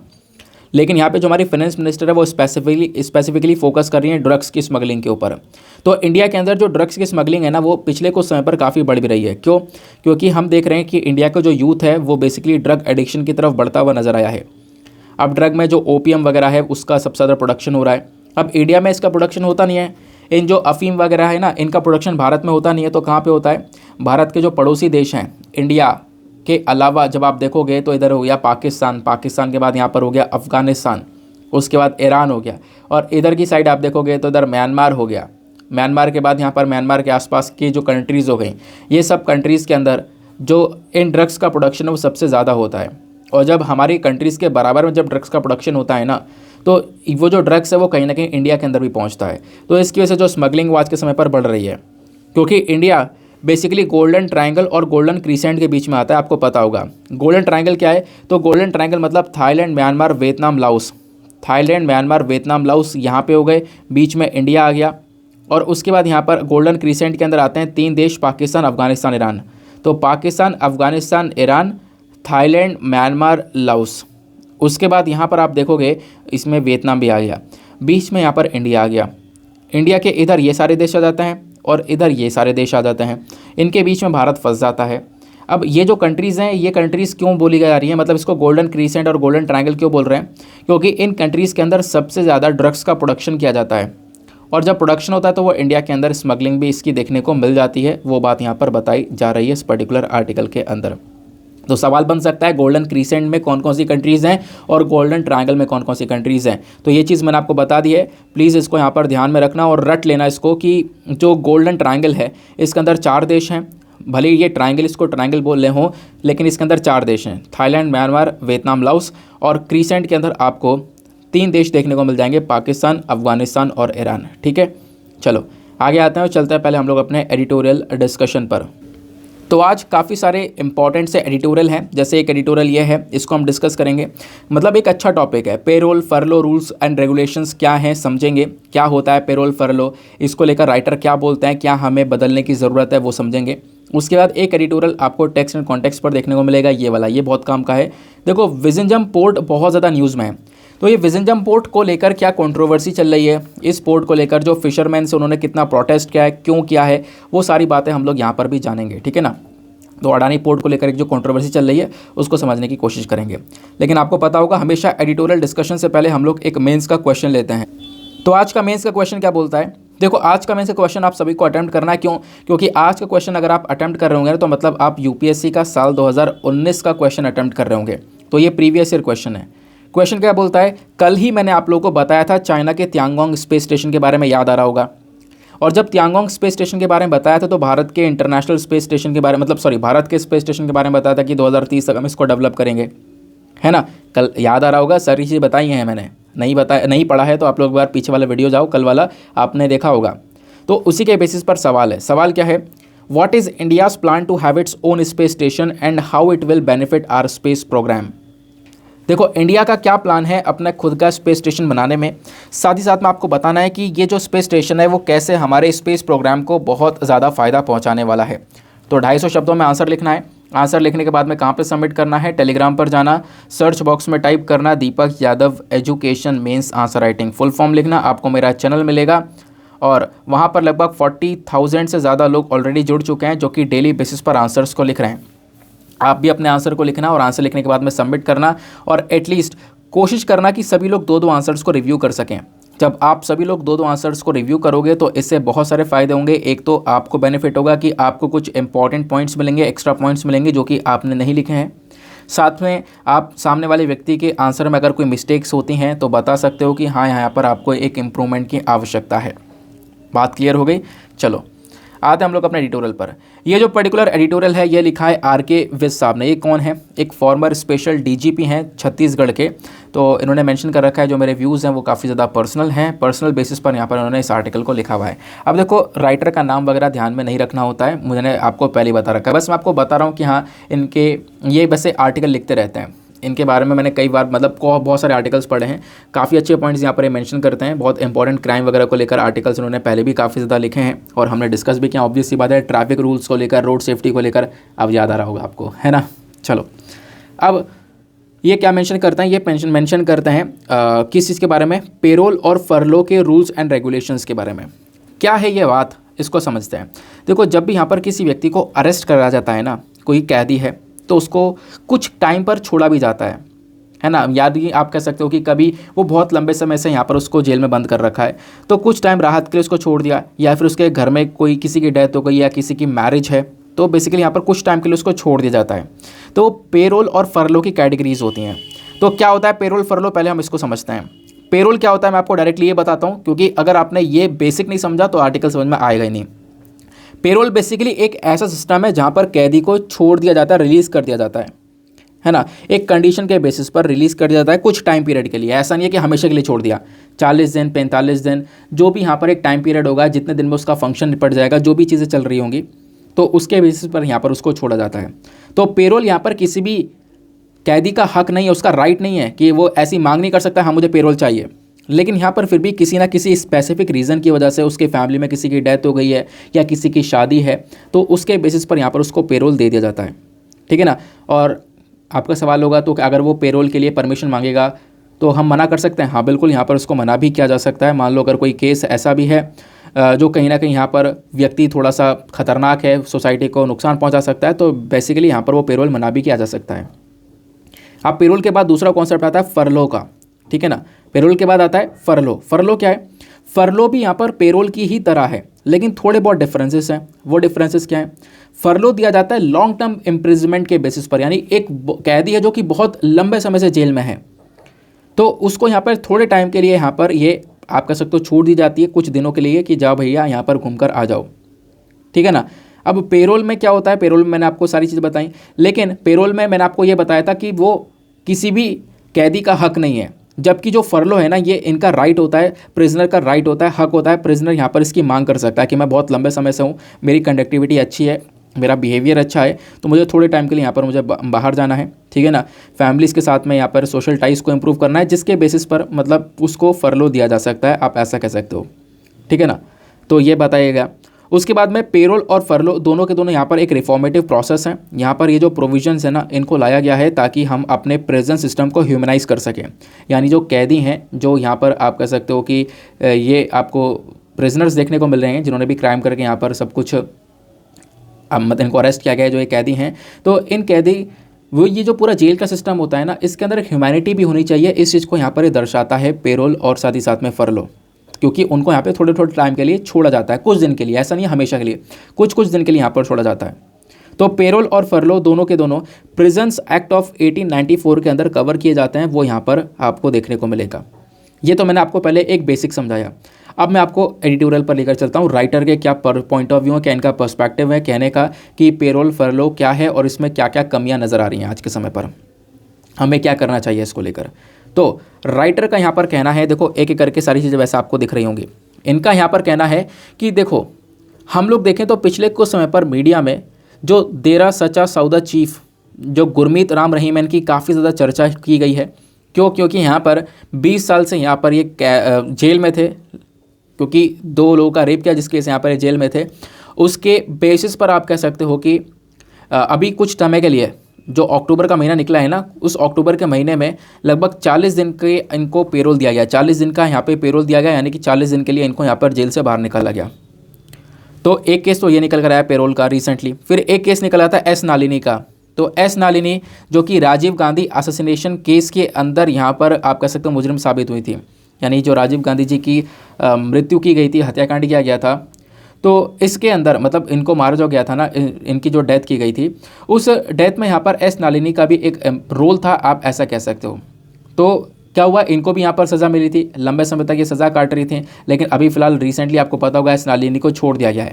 लेकिन यहाँ पे जो हमारी फाइनेंस मिनिस्टर है वो स्पेसिफिकली फोकस कर रही है ड्रग्स की स्मगलिंग के ऊपर। तो इंडिया के अंदर जो ड्रग्स की स्मगलिंग है ना, वो पिछले कुछ समय पर काफ़ी बढ़ भी रही है। क्यों? क्योंकि हम देख रहे हैं कि इंडिया का जो यूथ है वो बेसिकली ड्रग एडिक्शन की तरफ बढ़ता हुआ नजर आया है। अब ड्रग में जो ओपीएम वगैरह है उसका सबसे ज़्यादा प्रोडक्शन हो रहा है। अब इंडिया में इसका प्रोडक्शन होता नहीं है। इन जो अफीम वगैरह है ना, इनका प्रोडक्शन भारत में होता नहीं है। तो कहाँ पे होता है? भारत के जो पड़ोसी देश हैं इंडिया के अलावा जब आप देखोगे तो इधर हो गया पाकिस्तान, पाकिस्तान के बाद यहाँ पर हो गया अफ़गानिस्तान, उसके बाद ईरान हो गया, और इधर की साइड आप देखोगे तो इधर म्यांमार हो गया। म्यांमार के बाद यहाँ पर म्यांमार के आसपास की जो कंट्रीज़ हो गई, ये सब कंट्रीज़ के अंदर जो इन ड्रग्स का प्रोडक्शन है वो सबसे ज़्यादा होता है। और जब हमारी कंट्रीज़ के बराबर में जब ड्रग्स का प्रोडक्शन होता है ना, तो वो जो ड्रग्स है वो कहीं ना कहीं इंडिया के अंदर भी पहुंचता है। तो इसकी वजह से जो स्मगलिंग वो आज के समय पर बढ़ रही है, क्योंकि इंडिया बेसिकली गोल्डन ट्रायंगल और गोल्डन क्रीसेंट के बीच में आता है। आपको पता होगा गोल्डन ट्रायंगल क्या है? तो गोल्डन ट्रायंगल मतलब Thailand, Myanmar, Vietnam, Laos. Thailand, Myanmar, Vietnam, Laos यहाँ पे हो गए, बीच में इंडिया आ गया। और उसके बाद यहाँ पर गोल्डन क्रीसेंट के अंदर आते हैं 3 देश, पाकिस्तान, अफगानिस्तान, ईरान। तो Pakistan, Afghanistan, Iran, Thailand, Myanmar, Laos. उसके बाद यहाँ पर आप देखोगे इसमें वियतनाम भी आ गया, बीच में यहाँ पर इंडिया आ गया। इंडिया के इधर ये सारे देश आ जाते हैं और इधर ये सारे देश आ जाते हैं, इनके बीच में भारत फंस जाता है। अब ये जो कंट्रीज़ हैं, ये कंट्रीज़ क्यों बोली जा रही हैं, मतलब इसको गोल्डन क्रीसेंट और गोल्डन ट्रायंगल क्यों बोल रहे हैं? क्योंकि इन कंट्रीज़ के अंदर सबसे ज़्यादा ड्रग्स का प्रोडक्शन किया जाता है। और जब प्रोडक्शन होता है तो वो इंडिया के अंदर स्मगलिंग भी इसकी देखने को मिल जाती है, वो बात यहाँ पर बताई जा रही है इस पर्टिकुलर आर्टिकल के अंदर। तो सवाल बन सकता है गोल्डन क्रीसेंट में कौन कौन सी कंट्रीज़ हैं और गोल्डन ट्रायंगल में कौन कौन सी कंट्रीज़ हैं। तो ये चीज़ मैंने आपको बता दी है, प्लीज़ इसको यहाँ पर ध्यान में रखना और रट लेना इसको कि जो गोल्डन ट्रायंगल है इसके अंदर 4 देश हैं। भले ये ट्रायंगल इसको ट्रायंगल बोल रहे हों, लेकिन इसके अंदर 4 देश हैं, थाईलैंड, म्यांमार, वियतनाम, लाओस। और क्रीसेंट के अंदर आपको 3 देश देखने को मिल जाएंगे, पाकिस्तान, अफगानिस्तान और ईरान। ठीक है, चलो आगे आते हैं और चलते हैं पहले हम लोग अपने एडिटोरियल डिस्कशन पर। तो आज काफ़ी सारे इंपॉर्टेंट से एडिटोरियल हैं, जैसे एक एडिटोरियल ये है, इसको हम डिस्कस करेंगे। मतलब एक अच्छा टॉपिक है, पेरोल फरलो रूल्स एंड रेगुलेशंस क्या हैं समझेंगे, क्या होता है पेरोल फरलो, इसको लेकर राइटर क्या बोलते हैं, क्या हमें बदलने की ज़रूरत है वो समझेंगे। उसके बाद एक एडिटोरियल आपको टेक्स्ट एंड कॉन्टेक्स्ट पर देखने को मिलेगा, ये वाला, ये बहुत काम का है। देखो विज़िंजम पोर्ट बहुत ज़्यादा न्यूज़ में है, तो ये विज़िंजम पोर्ट को लेकर क्या कंट्रोवर्सी चल रही है, इस पोर्ट को लेकर जो फिशरमैन से उन्होंने कितना प्रोटेस्ट किया है, क्यों किया है, वो सारी बातें हम लोग यहाँ पर भी जानेंगे। ठीक है ना। तो अडानी पोर्ट को लेकर एक जो कंट्रोवर्सी चल रही है उसको समझने की कोशिश करेंगे। लेकिन आपको पता होगा हमेशा एडिटोरियल डिस्कशन से पहले हम लोग एक मेंस का क्वेश्चन लेते हैं। तो आज का मेंस का क्वेश्चन क्या बोलता है, देखो आज का मेंस का क्वेश्चन आप सभी को अटेम्प्ट करना है। क्यों? क्योंकि आज का क्वेश्चन अगर आप अटेम्प्ट कर रहे होंगे तो मतलब आप यूपीएससी का साल 2019 का क्वेश्चन अटेम्प्ट कर रहे होंगे। तो ये प्रीवियस ईयर क्वेश्चन है। क्वेश्चन क्या बोलता है, कल ही मैंने आप लोगों को बताया था चाइना के त्यांगोंग स्पेस स्टेशन के बारे में, याद आ रहा होगा। और जब त्यांगोंग स्पेस स्टेशन के बारे में बताया था तो भारत के इंटरनेशनल स्पेस स्टेशन के बारे में, भारत के स्पेस स्टेशन के बारे में बताया था कि 2030 तक हम इसको डेवलप करेंगे, है ना। कल याद आ रहा होगा, सारी चीज़ें बताई हैं मैंने, नहीं पढ़ा है तो आप लोग एक बार पीछे वाला वीडियो जाओ, कल वाला आपने देखा होगा। तो उसी के बेसिस पर सवाल है। सवाल क्या है, what is India's plan to have its own space station and how it will benefit our space program. देखो इंडिया का क्या प्लान है अपना खुद का स्पेस स्टेशन बनाने में, साथ ही साथ में आपको बताना है कि ये जो स्पेस स्टेशन है वो कैसे हमारे स्पेस प्रोग्राम को बहुत ज़्यादा फ़ायदा पहुंचाने वाला है। तो 250 शब्दों में आंसर लिखना है। आंसर लिखने के बाद में कहाँ पे सबमिट करना है, टेलीग्राम पर जाना, सर्च बॉक्स में टाइप करना Deepak Yadav education mains answer writing, full form लिखना, आपको मेरा चैनल मिलेगा। और वहाँ पर लगभग 40,000 से ज़्यादा लोग ऑलरेडी जुड़ चुके हैं जो कि डेली बेसिस पर आंसर्स को लिख रहे हैं। आप भी अपने आंसर को लिखना और आंसर लिखने के बाद में सबमिट करना और एटलीस्ट कोशिश करना कि सभी लोग 2-2 आंसर्स को रिव्यू कर सकें। जब आप सभी लोग 2-2 आंसर्स को रिव्यू करोगे तो इससे बहुत सारे फ़ायदे होंगे। एक तो आपको बेनिफिट होगा कि आपको कुछ इंपॉर्टेंट पॉइंट्स मिलेंगे, एक्स्ट्रा पॉइंट्स मिलेंगे जो कि आपने नहीं लिखे हैं। साथ में आप सामने वाले व्यक्ति के आंसर में अगर कोई मिस्टेक्स होती हैं तो बता सकते हो कि हाँ यहाँ पर आपको एक इम्प्रूवमेंट की आवश्यकता है। बात क्लियर हो गई। चलो आते हैं हम लोग अपने एडिटोरियल पर। ये जो पर्टिकुलर एडिटोरियल है ये लिखा है आर.के. विज साहब ने। ये कौन है, एक फॉर्मर स्पेशल डीजीपी हैं छत्तीसगढ़ के। तो इन्होंने मेंशन कर रखा है जो मेरे व्यूज़ हैं वो काफ़ी ज़्यादा पर्सनल हैं, पर्सनल बेसिस पर यहाँ पर उन्होंने इस आर्टिकल को लिखा हुआ है। अब देखो राइटर का नाम वगैरह ध्यान में नहीं रखना होता है, मैंने आपको पहले ही बता रखा है, बस मैं आपको बता रहा हूँ कि हाँ इनके ये वैसे आर्टिकल लिखते रहते हैं। इनके बारे में मैंने कई बार बहुत सारे आर्टिकल्स पढ़े हैं, काफ़ी अच्छे पॉइंट्स यहाँ पर ये मेंशन करते हैं। बहुत इंपॉर्टेंट क्राइम वगैरह को लेकर आर्टिकल्स उन्होंने पहले भी काफ़ी ज़्यादा लिखे हैं और हमने डिस्कस भी किया। ऑब्वियस सी बात है, ट्रैफिक रूल्स को लेकर, रोड सेफ्टी को लेकर, अब याद आ रहा होगा आपको, है ना। चलो अब ये क्या मेंशन करते हैं, ये मेंशन करते हैं किस चीज़ के बारे में, पेरोल और फरलो के रूल्स एंड रेगुलेशंस के बारे में। क्या है ये बात, इसको समझते हैं। देखो जब भी यहाँ पर किसी व्यक्ति को अरेस्ट करा जाता है ना, कोई कैदी है तो उसको कुछ टाइम पर छोड़ा भी जाता है ना। याद ही आप कह सकते हो कि कभी वो बहुत लंबे समय से यहाँ पर उसको जेल में बंद कर रखा है तो कुछ टाइम राहत के लिए उसको छोड़ दिया, या फिर उसके घर में कोई किसी की डेथ हो गई या किसी की मैरिज है तो बेसिकली यहाँ पर कुछ टाइम के लिए उसको छोड़ दिया जाता है। तो पेरोल और फरलो की कैटेगरीज होती हैं। तो क्या होता है पेरोल फरलो, पहले हम इसको समझते हैं। पेरोल क्या होता है मैं आपको डायरेक्टली ये बताता हूँ, क्योंकि अगर आपने ये बेसिक नहीं समझा तो आर्टिकल समझ में आएगा ही नहीं। पेरोल बेसिकली एक ऐसा सिस्टम है जहाँ पर कैदी को छोड़ दिया जाता है, रिलीज़ कर दिया जाता है ना। एक कंडीशन के बेसिस पर रिलीज़ कर दिया जाता है कुछ टाइम पीरियड के लिए, ऐसा नहीं है कि हमेशा के लिए छोड़ दिया। 40 दिन, 45 दिन, जो भी यहाँ पर एक टाइम पीरियड होगा, जितने दिन में उसका फंक्शन निपट जाएगा, जो भी चीज़ें चल रही होंगी, तो उसके बेसिस पर यहाँ पर उसको छोड़ा जाता है। तो पेरोल यहाँ पर किसी भी कैदी का हक नहीं है, उसका राइट नहीं है कि वो ऐसी मांग नहीं कर सकता हाँ मुझे पेरोल चाहिए। लेकिन यहाँ पर फिर भी किसी ना किसी स्पेसिफिक रीज़न की वजह से उसके फैमिली में किसी की डेथ हो गई है या किसी की शादी है तो उसके बेसिस पर यहाँ पर उसको पेरोल दे दिया जाता है, ठीक है ना। और आपका सवाल होगा तो अगर वो पेरोल के लिए परमिशन मांगेगा तो हम मना कर सकते हैं? हाँ बिल्कुल, यहाँ पर उसको मना भी किया जा सकता है। मान लो अगर कोई केस ऐसा भी है जो कहीं ना कहीं यहाँ पर व्यक्ति थोड़ा सा खतरनाक है, सोसाइटी को नुकसान पहुँचा सकता है, तो बेसिकली यहाँ पर वो पेरोल मना भी किया जा सकता है। अब पेरोल के बाद दूसरा कॉन्सेप्ट आता है फरलो का, ठीक है ना। पेरोल के बाद आता है फरलो। फरलो क्या है? फरलो भी यहाँ पर पेरोल की ही तरह है, लेकिन थोड़े बहुत डिफरेंसेस हैं। वो डिफरेंसेस क्या है? फरलो दिया जाता है लॉन्ग टर्म इम्प्रिजमेंट के बेसिस पर, यानी एक कैदी है जो कि बहुत लंबे समय से जेल में है, तो उसको यहाँ पर थोड़े टाइम के लिए यहाँ पर ये आप कह सकते हो छूट दी जाती है कुछ दिनों के लिए कि जाओ भैया यहाँ पर घूमकर आ जाओ, ठीक है ना। अब पेरोल में क्या होता है? पेरोल में मैंने आपको सारी चीज़ बताई, लेकिन पेरोल में मैंने आपको ये बताया था कि वो किसी भी कैदी का हक नहीं है, जबकि जो फरलो है ना, ये इनका राइट होता है, प्रिजनर का राइट होता है, हक होता है। प्रिजनर यहाँ पर इसकी मांग कर सकता है कि मैं बहुत लंबे समय से हूँ, मेरी कंडक्टिविटी अच्छी है, मेरा बिहेवियर अच्छा है, तो मुझे थोड़े टाइम के लिए यहाँ पर मुझे बाहर जाना है, ठीक है ना। फैमिलीज़ के साथ में यहाँ पर सोशल टाइज को इम्प्रूव करना है, जिसके बेसिस पर मतलब उसको फरलो दिया जा सकता है, आप ऐसा कह सकते हो, ठीक है ना। तो ये बताइएगा। उसके बाद में पेरोल और फरलो दोनों के दोनों यहाँ पर एक रिफॉर्मेटिव प्रोसेस है। यहाँ पर ये जो प्रोविजंस है ना, इनको लाया गया है ताकि हम अपने प्रेजेंट सिस्टम को ह्यूमनाइज कर सकें। यानी जो कैदी हैं, जो यहाँ पर आप कह सकते हो कि ये आपको प्रिजनर्स देखने को मिल रहे हैं जिन्होंने भी क्राइम करके यहाँ पर सब कुछ मतलब इनको अरेस्ट किया गया है, जो ये कैदी हैं, तो इन कैदी वो ये जो पूरा जेल का सिस्टम होता है ना, इसके अंदर एक ह्यूमैनिटी भी होनी चाहिए। इस चीज़ को यहाँ पर ये दर्शाता है पेरोल और साथ ही साथ में फरलो, क्योंकि उनको यहाँ पे थोड़े थोड़े टाइम के लिए छोड़ा जाता है, कुछ दिन के लिए, ऐसा नहीं हमेशा के लिए, कुछ कुछ दिन के लिए यहाँ पर छोड़ा जाता है। तो पेरोल और फरलो दोनों के दोनों प्रिजन्स एक्ट ऑफ 1894 के अंदर कवर किए जाते हैं, वो यहाँ पर आपको देखने को मिलेगा। ये तो मैंने आपको पहले एक बेसिक समझाया। अब मैं आपको एडिटोरियल पर लेकर चलता हूँ, राइटर के क्या पॉइंट ऑफ व्यू है, क्या इनका पर्सपेक्टिव है कहने का कि पेरोल फरलो क्या है और इसमें क्या क्या कमियाँ नज़र आ रही हैं आज के समय पर, हमें क्या करना चाहिए इसको लेकर। तो राइटर का यहाँ पर कहना है, देखो एक एक करके सारी चीज़ें वैसे आपको दिख रही होंगी। इनका यहाँ पर कहना है कि देखो हम लोग देखें तो पिछले कुछ समय पर मीडिया में जो देरा सचा सौदा चीफ जो गुरमीत राम रहीम, इनकी काफ़ी ज़्यादा चर्चा की गई है। क्यों? क्योंकि यहाँ पर 20 साल से यहाँ पर ये जेल में थे, क्योंकि 2 लोगों का रेप किया जिस केस यहाँ पर ये जेल में थे। उसके बेसिस पर आप कह सकते हो कि अभी कुछ समय के लिए जो अक्टूबर का महीना निकला है ना, उस अक्टूबर के महीने में लगभग 40 दिन के इनको पेरोल दिया गया, 40 दिन का यहाँ पे पेरोल दिया गया, यानी कि 40 दिन के लिए इनको यहाँ पर जेल से बाहर निकाला गया। तो एक केस तो ये निकल कर आया पेरोल का रिसेंटली। फिर एक केस निकल आता है एस नालिनी का। तो एस नालिनी जो कि राजीव गांधी असैसिनेशन केस के अंदर यहाँ पर आप कह सकते हो मुजरिम साबित हुई थी, यानी जो राजीव गांधी जी की मृत्यु की गई थी, हत्याकांड किया गया था, तो इसके अंदर मतलब इनको मारा जो गया था ना, इनकी जो डेथ की गई थी, उस डेथ में यहाँ पर एस नालिनी का भी एक रोल था, आप ऐसा कह सकते हो। तो क्या हुआ, इनको भी यहाँ पर सज़ा मिली थी, लंबे समय तक ये सज़ा काट रही थी, लेकिन अभी फ़िलहाल रिसेंटली आपको पता होगा एस नालिनी को छोड़ दिया गया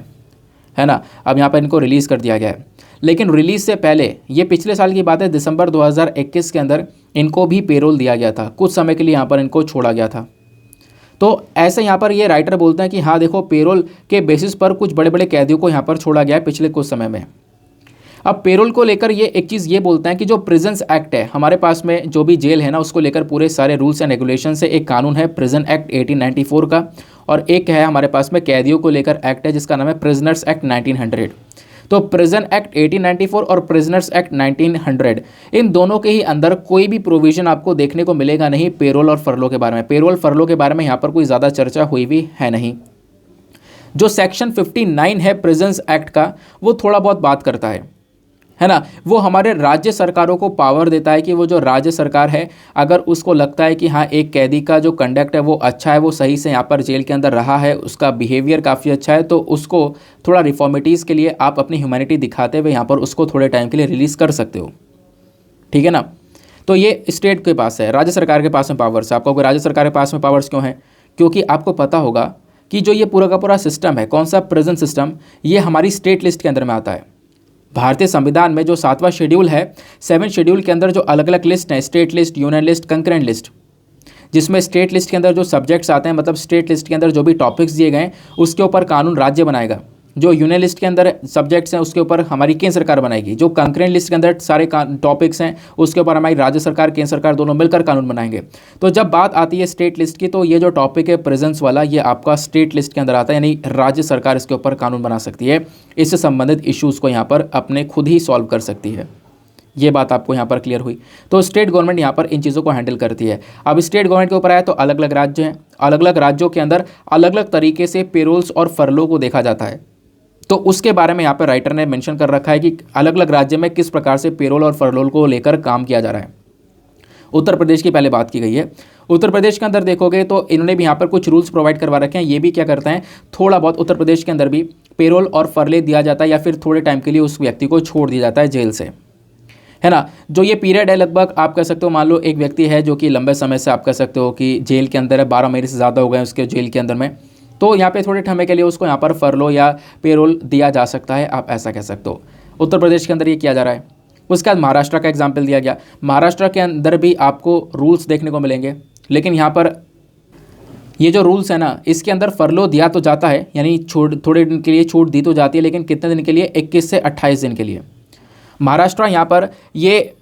है ना। अब यहाँ पर इनको रिलीज़ कर दिया गया है, लेकिन रिलीज़ से पहले ये पिछले साल की बात है, दिसंबर 2021 के अंदर इनको भी पेरोल दिया गया था, कुछ समय के लिए यहाँ पर इनको छोड़ा गया था। तो ऐसे यहाँ पर ये राइटर बोलते हैं कि हाँ देखो, पेरोल के बेसिस पर कुछ बड़े बड़े कैदियों को यहाँ पर छोड़ा गया है पिछले कुछ समय में। अब पेरोल को लेकर ये एक चीज़ ये बोलते हैं कि जो प्रिजन्स एक्ट है हमारे पास में, जो भी जेल है ना, उसको लेकर पूरे सारे रूल्स एंड रेगुलेशन से एक कानून है प्रिजन एक्ट 1894 का, और एक है हमारे पास में कैदियों को लेकर एक्ट है जिसका नाम है प्रिजनर्स एक्ट 1900। तो प्रिजन एक्ट 1894 और प्रिजनर्स एक्ट 1900, इन दोनों के ही अंदर कोई भी प्रोविजन आपको देखने को मिलेगा नहीं पेरोल और फरलो के बारे में। पेरोल फरलो के बारे में यहाँ पर कोई ज़्यादा चर्चा हुई भी है नहीं। जो सेक्शन 59 है प्रिजन्स एक्ट का, वो थोड़ा बहुत बात करता है ना। वो हमारे राज्य सरकारों को पावर देता है कि वो जो राज्य सरकार है, अगर उसको लगता है कि हाँ एक कैदी का जो कंडक्ट है वो अच्छा है, वो सही से यहाँ पर जेल के अंदर रहा है, उसका बिहेवियर काफ़ी अच्छा है, तो उसको थोड़ा रिफॉर्मिटीज़ के लिए आप अपनी ह्यूमैनिटी दिखाते हुए यहाँ पर उसको थोड़े टाइम के लिए रिलीज़ कर सकते हो, ठीक है ना। तो ये स्टेट के पास है, राज्य सरकार के पास में पावर्स है। आपको राज्य सरकार के पास में पावर्स क्यों है? क्योंकि आपको पता होगा कि जो ये पूरा का पूरा सिस्टम है, कौन सा प्रेजेंट सिस्टम, ये हमारी स्टेट लिस्ट के अंदर में आता है। भारतीय संविधान में जो 7वां शेड्यूल है, 7 शेड्यूल के अंदर जो अलग अलग लिस्ट हैं, state list, union list, concurrent list, जिसमें स्टेट लिस्ट के अंदर जो सब्जेक्ट्स आते हैं, मतलब स्टेट लिस्ट के अंदर जो भी टॉपिक्स दिए गए उसके ऊपर कानून राज्य बनाएगा। जो यूनियन लिस्ट के अंदर सब्जेक्ट्स हैं उसके ऊपर हमारी केंद्र सरकार बनाएगी। जो कंकरेंट लिस्ट के अंदर सारे टॉपिक्स हैं उसके ऊपर हमारी राज्य सरकार, केंद्र सरकार दोनों मिलकर कानून बनाएंगे। तो जब बात आती है स्टेट लिस्ट की, तो ये जो टॉपिक है प्रेजेंस वाला, ये आपका स्टेट लिस्ट के अंदर आता है, यानी राज्य सरकार इसके ऊपर कानून बना सकती है, इससे संबंधित इश्यूज़ को यहाँ पर अपने खुद ही सॉल्व कर सकती है। ये बात आपको यहाँ पर क्लियर हुई। तो स्टेट गवर्नमेंट यहाँ पर इन चीज़ों को हैंडल करती है। अब स्टेट गवर्नमेंट के ऊपर आया तो अलग अलग राज्य हैं, अलग अलग राज्यों के अंदर अलग अलग तरीके से पेरोल्स और फरलो को देखा जाता है। तो उसके बारे में यहाँ पर राइटर ने मेंशन कर रखा है कि अलग अलग राज्य में किस प्रकार से पेरोल और फरलोल को लेकर काम किया जा रहा है। उत्तर प्रदेश की पहले बात की गई है। उत्तर प्रदेश के अंदर देखोगे तो इन्होंने भी यहाँ पर कुछ रूल्स प्रोवाइड करवा रखे हैं। ये भी क्या करते हैं, थोड़ा बहुत उत्तर प्रदेश के अंदर भी पेरोल और फरले दिया जाता है या फिर थोड़े टाइम के लिए उस व्यक्ति को छोड़ दिया जाता है जेल से, है ना। जो ये पीरियड है लगभग आप कह सकते हो, मान लो एक व्यक्ति है जो कि लंबे समय से आप कह सकते हो कि जेल के अंदर है, 12 महीने से ज़्यादा हो गए उसके जेल के अंदर में, तो यहाँ पे थोड़े समय के लिए उसको यहाँ पर फरलो या पेरोल दिया जा सकता है, आप ऐसा कह सकते हो। उत्तर प्रदेश के अंदर ये किया जा रहा है। उसके बाद महाराष्ट्र का एग्जाम्पल दिया गया। महाराष्ट्र के अंदर भी आपको रूल्स देखने को मिलेंगे, लेकिन यहाँ पर ये जो रूल्स है ना, इसके अंदर फरलो दिया तो जाता है, यानी थोड़े दिन के लिए छूट दी तो जाती है, लेकिन कितने दिन के लिए, 21 से 28 दिन के लिए। महाराष्ट्र यहाँ पर ये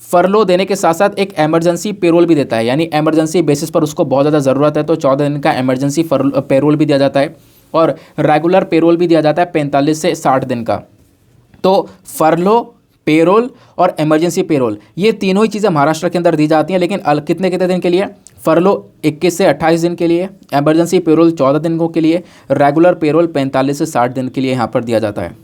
फरलो देने के साथ साथ एक एमरजेंसी पेरोल भी देता है, यानी एमरजेंसी बेसिस पर उसको बहुत ज़्यादा ज़रूरत है तो 14 दिन का एमरजेंसी पेरोल भी दिया जाता है, और रेगुलर पेरोल भी दिया जाता है 45 से 60 दिन का। तो फरलो, पेरोल और इमरजेंसी पेरोल, ये तीनों ही चीज़ें महाराष्ट्र के अंदर दी जाती हैं, लेकिन कितने कितने दिन के लिए, फरलो 21 से 28 दिन के लिए, इमरजेंसी पेरोल 14 दिनों के लिए, रेगुलर पेरोल 45 से 60 दिन के लिए यहाँ पर दिया जाता है।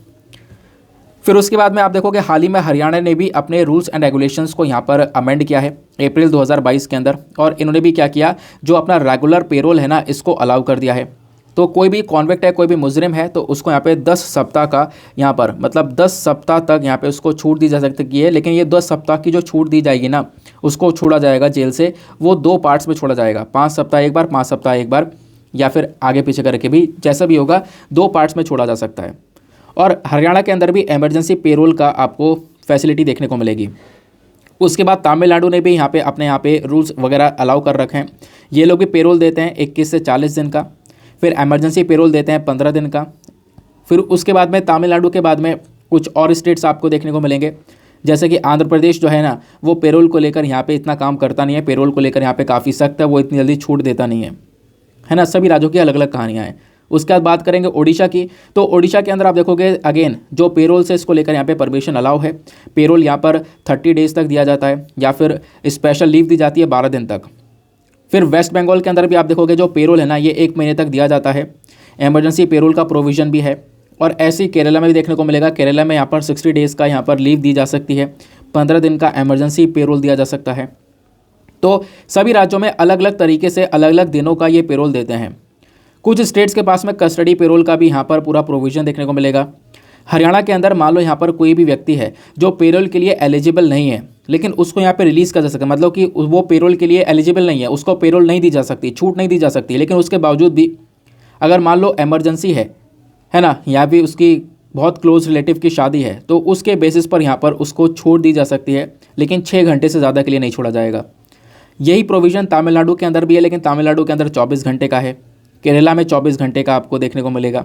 फिर उसके बाद में आप देखोगे हाल ही में हरियाणा ने भी अपने रूल्स एंड रेगुलेशंस को यहाँ पर अमेंड किया है अप्रैल 2022 के अंदर, और इन्होंने भी क्या किया, जो अपना रेगुलर पेरोल है ना, इसको अलाउ कर दिया है। तो कोई भी कॉन्विक्ट है, कोई भी मुजरिम है, तो उसको यहाँ पे 10 सप्ताह का यहाँ पर मतलब 10 सप्ताह तक यहाँ पे उसको छूट दी जा सकती है। लेकिन ये 10 सप्ताह की जो छूट दी जाएगी ना, उसको छोड़ा जाएगा जेल से, वो 2 पार्ट्स में छोड़ा जाएगा, 5 सप्ताह एक बार, 5 सप्ताह एक बार, या फिर आगे पीछे करके भी, जैसा भी होगा 2 पार्ट्स में छोड़ा जा सकता है। और हरियाणा के अंदर भी इमरजेंसी पेरोल का आपको फैसिलिटी देखने को मिलेगी। उसके बाद तमिलनाडु ने भी यहाँ पे रूल्स वगैरह अलाउ कर रखे हैं। ये लोग भी पेरोल देते हैं 21 से 40 दिन का, फिर इमरजेंसी पेरोल देते हैं 15 दिन का। फिर उसके बाद में तमिलनाडु के बाद में कुछ और स्टेट्स आपको देखने को मिलेंगे, जैसे कि आंध्र प्रदेश जो है ना, वो पेरोल को लेकर यहाँ पे इतना काम करता नहीं है, पेरोल को लेकर यहाँ पे काफ़ी सख्त है, वो इतनी जल्दी छूट देता नहीं है ना। सभी राज्यों की अलग अलग कहानियाँ हैं। उसके बाद बात करेंगे ओडिशा की, तो ओडिशा के अंदर आप देखोगे अगेन जो पेरोल से इसको लेकर यहाँ पे परमिशन अलाउ है। पेरोल यहाँ पर 30 डेज़ तक दिया जाता है, या फिर स्पेशल लीव दी जाती है 12 दिन तक। फिर वेस्ट बंगाल के अंदर भी आप देखोगे जो पेरोल है ना, ये 1 महीने तक दिया जाता है, इमरजेंसी पेरोल का प्रोविज़न भी है। और ऐसे ही केरला में भी देखने को मिलेगा, केरला में यहाँ पर 60 डेज़ का यहाँ पर लीव दी जा सकती है, 15 दिन का इमरजेंसी पेरोल दिया जा सकता है। तो सभी राज्यों में अलग अलग तरीके से अलग अलग दिनों का ये पेरोल देते हैं। कुछ स्टेट्स के पास में कस्टडी पेरोल का भी यहाँ पर पूरा प्रोविज़न देखने को मिलेगा। हरियाणा के अंदर मान लो यहाँ पर कोई भी व्यक्ति है जो पेरोल के लिए एलिजिबल नहीं है, लेकिन उसको यहाँ पे रिलीज़ कर जा सकता है, मतलब कि वो पेरोल के लिए एलिजिबल नहीं है, उसको पेरोल नहीं दी जा सकती, छूट नहीं दी जा सकती, लेकिन उसके बावजूद भी अगर मान लो इमरजेंसी है ना, या भी उसकी बहुत क्लोज रिलेटिव की शादी है, तो उसके बेसिस पर यहाँ पर उसको छूट दी जा सकती है, लेकिन 6 घंटे से ज़्यादा के लिए नहीं छोड़ा जाएगा। यही प्रोविज़न तमिलनाडु के अंदर भी है, लेकिन तमिलनाडु के अंदर 24 घंटे का है, केरला में 24 घंटे का आपको देखने को मिलेगा।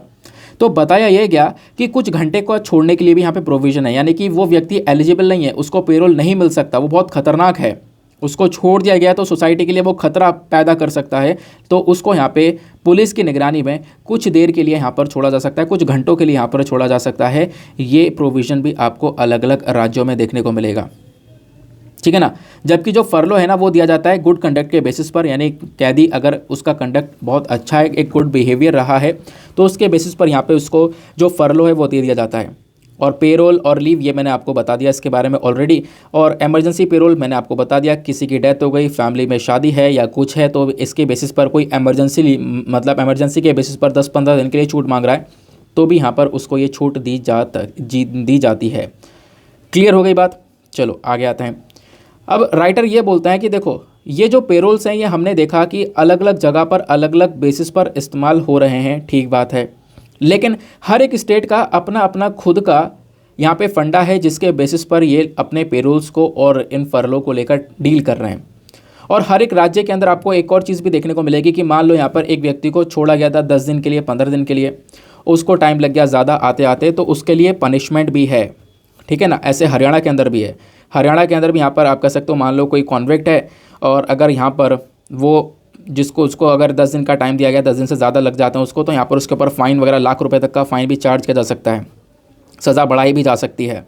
तो बताया यह गया कि कुछ घंटे को छोड़ने के लिए भी यहाँ पे प्रोविज़न है, यानी कि वो व्यक्ति एलिजिबल नहीं है, उसको पेरोल नहीं मिल सकता, वो बहुत खतरनाक है, उसको छोड़ दिया गया तो सोसाइटी के लिए वो खतरा पैदा कर सकता है, तो उसको यहाँ पे पुलिस की निगरानी में कुछ देर के लिए यहाँ पर छोड़ा जा सकता है, कुछ घंटों के लिए यहाँ पर छोड़ा जा सकता है। ये प्रोविज़न भी आपको अलग अलग राज्यों में देखने को मिलेगा, ठीक है ना। जबकि जो फरलो है ना, वो दिया जाता है गुड कंडक्ट के बेसिस पर, यानी कैदी अगर उसका कंडक्ट बहुत अच्छा है, एक गुड बिहेवियर रहा है, तो उसके बेसिस पर यहाँ पे उसको जो फरलो है वो दे दिया जाता है। और पेरोल और लीव ये मैंने आपको बता दिया इसके बारे में ऑलरेडी। और इमरजेंसी पेरोल मैंने आपको बता दिया, किसी की डेथ हो गई, फैमिली में शादी है या कुछ है, तो इसके बेसिस पर कोई इमरजेंसी मतलब इमरजेंसी के बेसिस पर 10-15 दिन के लिए छूट मांग रहा है, तो भी यहाँ पर उसको ये छूट दी जाती है। क्लियर हो गई बात। चलो आगे आते हैं। अब राइटर ये बोलता है कि देखो, ये जो पेरोल्स हैं ये हमने देखा कि अलग अलग जगह पर अलग अलग बेसिस पर इस्तेमाल हो रहे हैं, ठीक बात है, लेकिन हर एक स्टेट का अपना अपना खुद का यहाँ पे फंडा है जिसके बेसिस पर ये अपने पेरोल्स को और इन फरलों को लेकर डील कर रहे हैं। और हर एक राज्य के अंदर आपको एक और चीज़ भी देखने को मिलेगी कि मान लो यहाँ पर एक व्यक्ति को छोड़ा गया था 10 दिन के लिए, 15 दिन के लिए, उसको टाइम लग गया ज़्यादा आते आते, तो उसके लिए पनिशमेंट भी है, ठीक है ना। ऐसे हरियाणा के अंदर भी है। हरियाणा के अंदर भी यहाँ पर आप कह सकते हो, मान लो कोई कॉन्विक्ट है और अगर यहाँ पर वो उसको अगर 10 दिन का टाइम दिया गया, 10 दिन से ज़्यादा लग जाते हैं उसको, तो यहाँ पर उसके ऊपर फ़ाइन वगैरह लाख रुपए तक का फ़ाइन भी चार्ज किया जा सकता है, सज़ा बढ़ाई भी जा सकती है।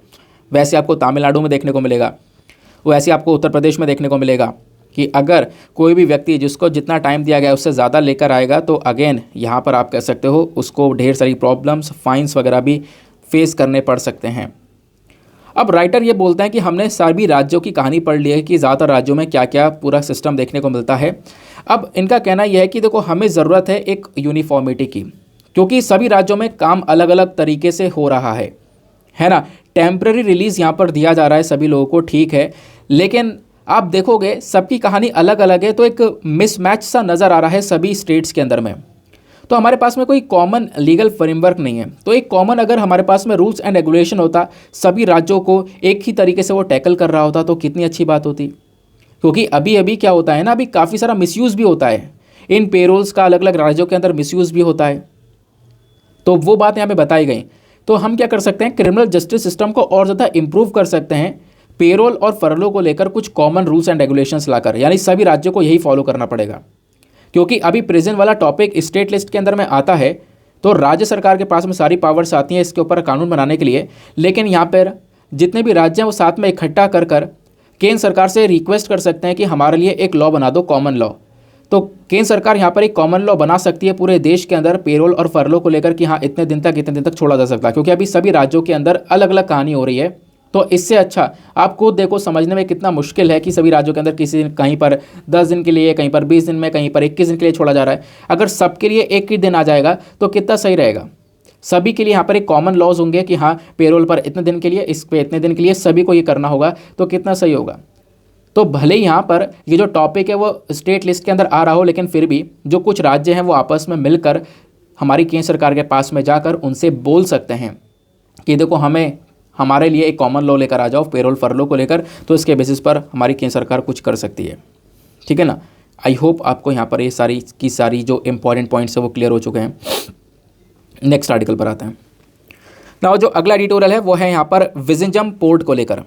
वैसे आपको तमिलनाडु में देखने को मिलेगा, वैसे आपको उत्तर प्रदेश में देखने को मिलेगा कि अगर कोई भी व्यक्ति जिसको जितना टाइम दिया गया उससे ज़्यादा लेकर आएगा, तो अगेन यहाँ पर आप कह सकते हो उसको ढेर सारी प्रॉब्लम्स, फाइन्स वगैरह भी फेस करने पड़ सकते हैं। अब राइटर ये बोलते हैं कि हमने सभी राज्यों की कहानी पढ़ ली है कि ज़्यादातर राज्यों में क्या क्या पूरा सिस्टम देखने को मिलता है। अब इनका कहना यह है कि देखो हमें ज़रूरत है एक यूनिफॉर्मिटी की, क्योंकि सभी राज्यों में काम अलग अलग तरीके से हो रहा है ना। टेम्पररी रिलीज़ यहाँ पर दिया जा रहा है सभी लोगों को, ठीक है, लेकिन आप देखोगे सबकी कहानी अलग अलग है, तो एक मिसमैच सा नज़र आ रहा है सभी स्टेट्स के अंदर में। तो हमारे पास में कोई कॉमन लीगल फ्रेमवर्क नहीं है। तो एक कॉमन अगर हमारे पास में रूल्स एंड रेगुलेशन होता, सभी राज्यों को एक ही तरीके से वो टैकल कर रहा होता, तो कितनी अच्छी बात होती। क्योंकि अभी अभी क्या होता है ना, अभी काफ़ी सारा मिसयूज़ भी होता है, इन पेरोल्स का अलग अलग राज्यों के अंदर मिसयूज़ भी होता है। तो वो बात यहाँ पे बताई गई। तो हम क्या कर सकते हैं, क्रिमिनल जस्टिस सिस्टम को और ज़्यादा इंप्रूव कर सकते हैं पेरोल और फरलो को लेकर कुछ कॉमन रूल्स एंड रेगुलेशंस लाकर, यानी सभी राज्यों को यही फॉलो करना पड़ेगा। क्योंकि अभी प्रेजेंट वाला टॉपिक स्टेट लिस्ट के अंदर में आता है, तो राज्य सरकार के पास में सारी पावर्स आती हैं इसके ऊपर कानून बनाने के लिए, लेकिन यहाँ पर जितने भी राज्य हैं वो साथ में इकट्ठा कर केंद्र सरकार से रिक्वेस्ट कर सकते हैं कि हमारे लिए एक लॉ बना दो, कॉमन लॉ। तो केंद्र सरकार यहाँ पर एक कॉमन लॉ बना सकती है पूरे देश के अंदर पेरोल और फरलो को लेकर कि हाँ इतने दिन तक छोड़ा जा सकता है, क्योंकि अभी सभी राज्यों के अंदर अलग अलग कहानी हो रही है। तो इससे अच्छा आप खुद देखो समझने में कितना मुश्किल है कि सभी राज्यों के अंदर किसी कहीं पर 10 दिन के लिए, कहीं पर 20 दिन में, कहीं पर 21 दिन के लिए छोड़ा जा रहा है। अगर सबके लिए एक ही दिन आ जाएगा तो कितना सही रहेगा। सभी के लिए यहाँ पर एक कॉमन लॉज होंगे कि हाँ पेरोल पर इतने दिन के लिए, इस पे इतने दिन के लिए सभी को ये करना होगा, तो कितना सही होगा। तो भले ही यहाँ पर ये जो टॉपिक है वो स्टेट लिस्ट के अंदर आ रहा हो, लेकिन फिर भी जो कुछ राज्य हैं वो आपस में मिलकर हमारी केंद्र सरकार के पास में जाकर उनसे बोल सकते हैं कि देखो हमारे लिए एक कॉमन लॉ लेकर आ जाओ पेरोल फरलो को लेकर, तो इसके बेसिस पर हमारी केंद्र सरकार कुछ कर सकती है। ठीक है ना। आई होप आपको यहाँ पर ये सारी जो इंपॉर्टेंट पॉइंट्स है वो क्लियर हो चुके हैं। नेक्स्ट आर्टिकल पर आते हैं। नाउ जो अगला एडिटोरियल है वो है यहाँ पर विजिंजम पोर्ट को लेकर।